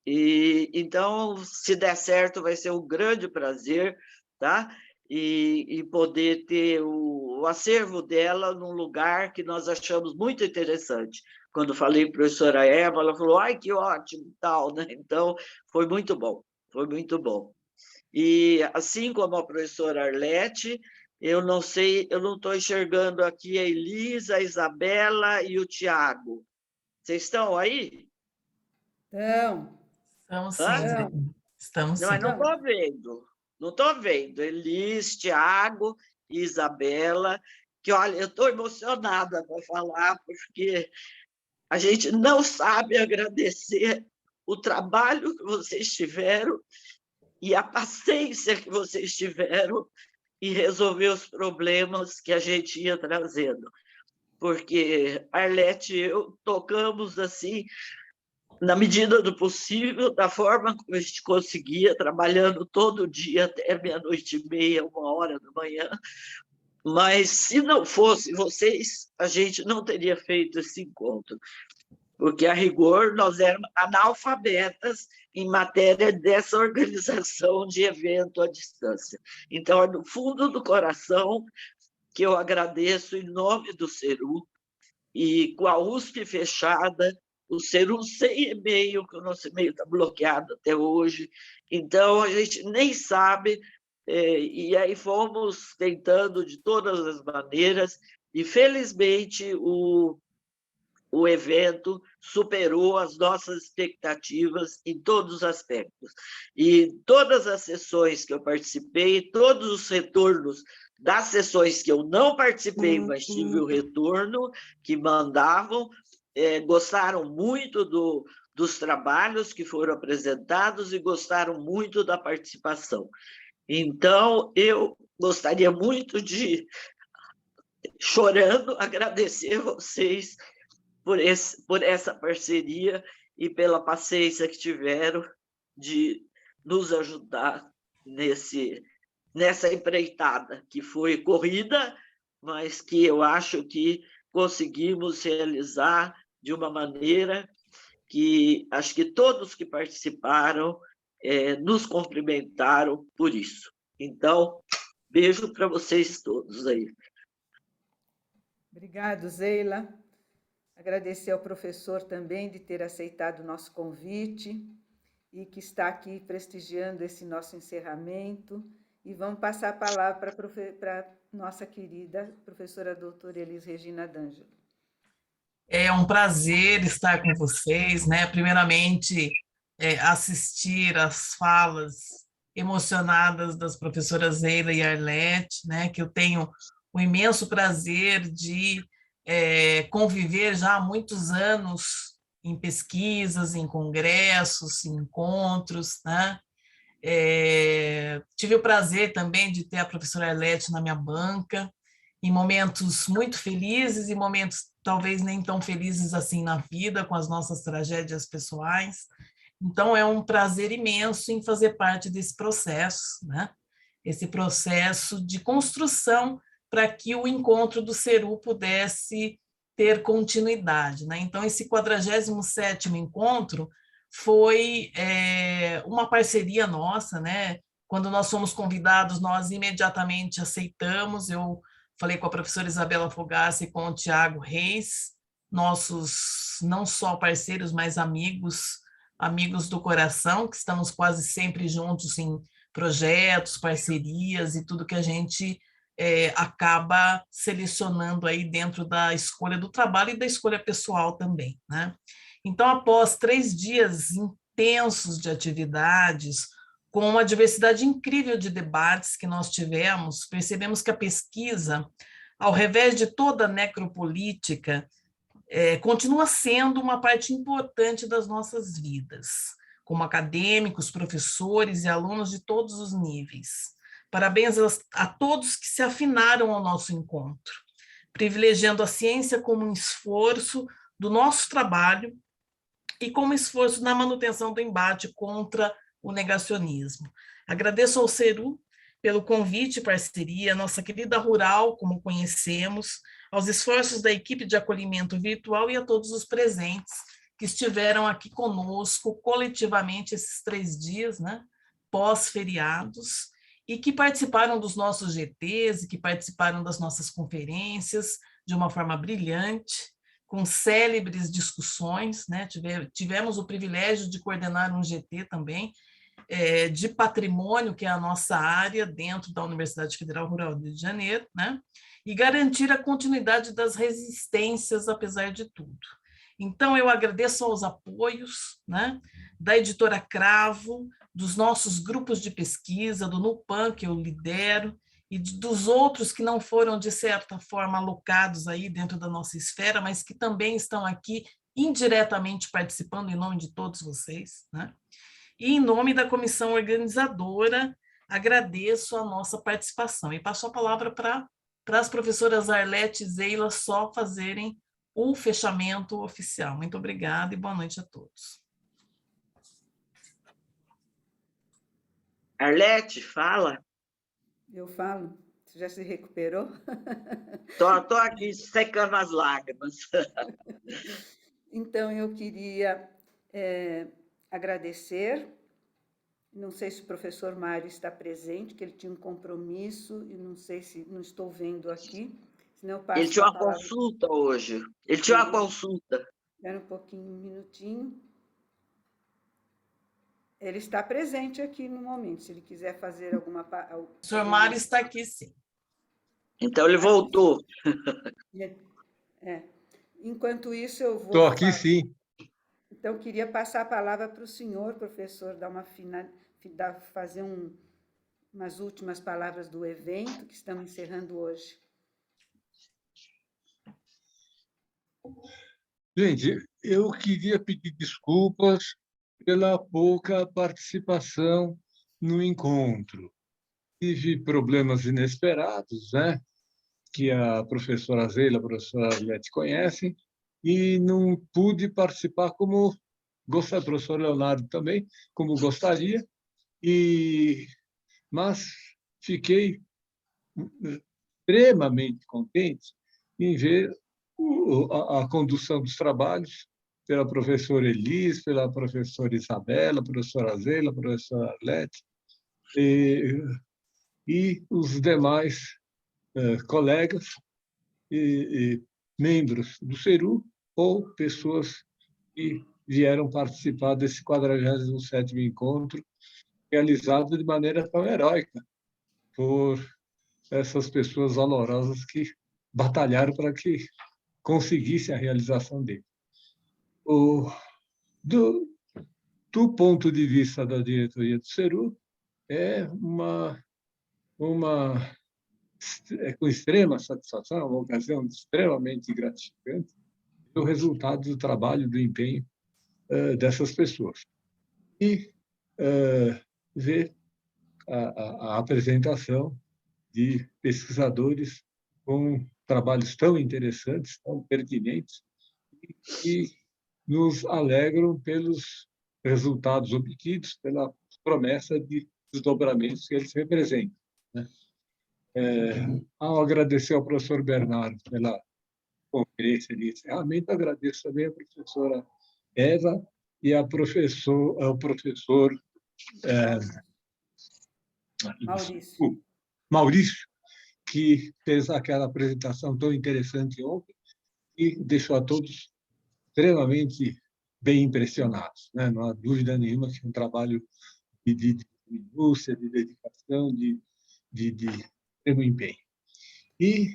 E então, se der certo, vai ser um grande prazer, tá? E poder ter o acervo dela num lugar que nós achamos muito interessante. Quando falei para a professora Eva, ela falou, ai, que ótimo, tal, né? Então, foi muito bom, foi muito bom. E assim como a professora Arlete, eu não sei, eu não estou enxergando aqui a Elisa, a Isabela e o Tiago. Vocês estão aí? Então, Estamos sim. Estamos não, sim. mas não estou vendo. Não estou vendo. Elis, Tiago e Isabela, que, olha, eu estou emocionada para falar, porque a gente não sabe agradecer o trabalho que vocês tiveram e a paciência que vocês tiveram em resolver os problemas que a gente ia trazendo. Porque Arlete e eu tocamos assim, na medida do possível, da forma como a gente conseguia, trabalhando todo dia até 00:30, 1h da manhã. Mas, se não fosse vocês, a gente não teria feito esse encontro, porque, a rigor, nós éramos analfabetas em matéria dessa organização de evento à distância. Então, é no fundo do coração que eu agradeço, em nome do Ceru, e com a USP fechada, o Ceru sem e-mail, que o nosso e-mail está bloqueado até hoje. Então, a gente nem sabe, e aí fomos tentando de todas as maneiras, e felizmente o evento superou as nossas expectativas em todos os aspectos. E todas as sessões que eu participei, todos os retornos das sessões que eu não participei, mas tive o retorno, que mandavam, gostaram muito dos trabalhos que foram apresentados e gostaram muito da participação. Então, eu gostaria muito de, chorando, agradecer vocês por essa parceria e pela paciência que tiveram de nos ajudar nessa empreitada, que foi corrida, mas que eu acho que conseguimos realizar de uma maneira que acho que todos que participaram nos cumprimentaram por isso. Então, beijo para vocês todos aí. Obrigado, Zeila. Agradecer ao professor também de ter aceitado o nosso convite e que está aqui prestigiando esse nosso encerramento. E vamos passar a palavra para a nossa querida professora doutora Elis Regina D'Angelo. É um prazer estar com vocês, né? Primeiramente, assistir às falas emocionadas das professoras Zeila e Arlete, né? Que eu tenho o imenso prazer de conviver já há muitos anos em pesquisas, em congressos, em encontros, né? Tive o prazer também de ter a professora Arlete na minha banca, em momentos muito felizes e momentos talvez nem tão felizes assim na vida, com as nossas tragédias pessoais. Então, é um prazer imenso em fazer parte desse processo, né? Esse processo de construção para que o encontro do Ceru pudesse ter continuidade, né? Então, esse 47º encontro foi uma parceria nossa, né? Quando nós fomos convidados, nós imediatamente aceitamos. Eu falei com a professora Isabela Fogassi e com o Tiago Reis, nossos não só parceiros, mas amigos do coração, que estamos quase sempre juntos em projetos, parcerias e tudo que a gente acaba selecionando aí dentro da escolha do trabalho e da escolha pessoal também, né? Então, após 3 dias intensos de atividades, com uma diversidade incrível de debates que nós tivemos, percebemos que a pesquisa, ao revés de toda a necropolítica, continua sendo uma parte importante das nossas vidas, como acadêmicos, professores e alunos de todos os níveis. Parabéns a todos que se afinaram ao nosso encontro, privilegiando a ciência como um esforço do nosso trabalho e como esforço na manutenção do embate contra o negacionismo. Agradeço ao Ceru pelo convite e parceria, nossa querida Rural, como conhecemos, aos esforços da equipe de acolhimento virtual e a todos os presentes que estiveram aqui conosco coletivamente esses 3 dias, né, pós-feriados, e que participaram dos nossos GTs e que participaram das nossas conferências de uma forma brilhante, com célebres discussões, né? Tivemos o privilégio de coordenar um GT também, de patrimônio, que é a nossa área dentro da Universidade Federal Rural do Rio de Janeiro, né? E garantir a continuidade das resistências, apesar de tudo. Então, eu agradeço aos apoios, né, da editora Cravo, dos nossos grupos de pesquisa, do NUPAM, que eu lidero, e dos outros que não foram, de certa forma, alocados aí dentro da nossa esfera, mas que também estão aqui indiretamente participando em nome de todos vocês, né? E em nome da comissão organizadora, agradeço a nossa participação. E passo a palavra para as professoras Arlete e Zeila só fazerem o fechamento oficial. Muito obrigada e boa noite a todos. Arlete, fala. Eu falo? Você já se recuperou? Estou aqui secando as lágrimas. Então, eu queria agradecer. Não sei se o professor Mário está presente, que ele tinha um compromisso, e não sei se não estou vendo aqui. Senão eu passo ele tinha uma consulta hoje. Ele tinha uma consulta. Espera um minutinho. Ele está presente aqui no momento, se ele quiser fazer alguma... O senhor Mário está aqui, sim. Então, ele voltou. Enquanto isso, eu vou... Estou aqui, sim. Então, queria passar a palavra para o senhor, professor, fazer umas últimas palavras do evento que estamos encerrando hoje. Gente, eu queria pedir desculpas pela pouca participação no encontro. Tive problemas inesperados, né? Que a professora Zeila, a professora Arlete conhecem, e não pude participar como gostaria, o professor Leonardo também, como gostaria, mas fiquei extremamente contente em ver a condução dos trabalhos pela professora Elis, pela professora Isabela, professora Zeila, professora Arlete, e os demais colegas e membros do Ceru ou pessoas que vieram participar desse 47º encontro, realizado de maneira tão heróica por essas pessoas valorosas que batalharam para que conseguisse a realização dele. Do ponto de vista da diretoria do Ceru, é uma com extrema satisfação, é uma ocasião extremamente gratificante, o resultado do trabalho, do empenho dessas pessoas. E ver a apresentação de pesquisadores com trabalhos tão interessantes, tão pertinentes, e nos alegram pelos resultados obtidos, pela promessa de desdobramentos que eles representam, né? Ao agradecer ao professor Bernardo pela conferência de encerramento, agradeço também a professora Eva e ao professor Maurício, que fez aquela apresentação tão interessante ontem e deixou a todos extremamente bem impressionados, né? Não há dúvida nenhuma que é um trabalho de minúcia, de dedicação, de extremo empenho. E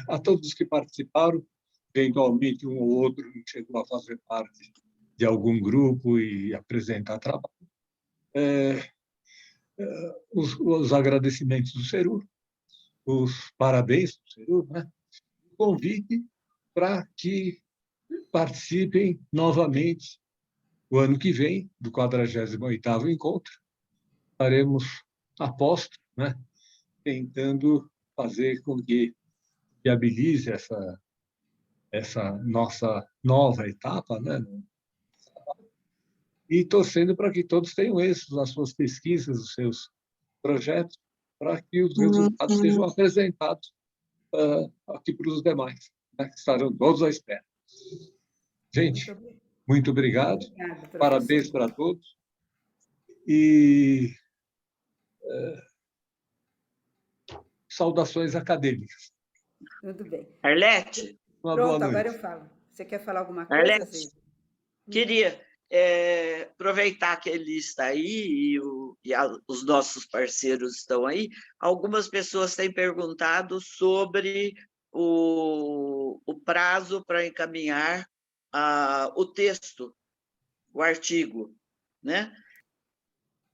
a todos os que participaram, eventualmente um ou outro chegou a fazer parte de algum grupo e apresentar trabalho, os agradecimentos do Ceru, os parabéns do Ceru, né? O convite para que participem novamente o ano que vem do 48º encontro. Estaremos, aposto, né, tentando fazer com que viabilize essa nossa nova etapa, né? E torcendo para que todos tenham êxito nas suas pesquisas, nos seus projetos, para que os resultados sejam apresentados aqui para os demais, né, que estarão todos à espera. Gente, muito obrigado. Parabéns para todos. E saudações acadêmicas. Tudo bem. Arlete? Pronto, agora eu falo. Você quer falar alguma coisa, Arlete, queria aproveitar que ele está aí os nossos parceiros estão aí. Algumas pessoas têm perguntado sobre o prazo para encaminhar o texto, o artigo, né?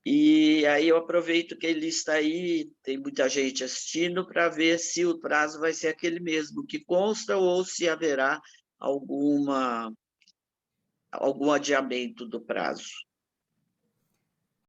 E aí eu aproveito que ele está aí, tem muita gente assistindo, para ver se o prazo vai ser aquele mesmo que consta ou se haverá algum adiamento do prazo.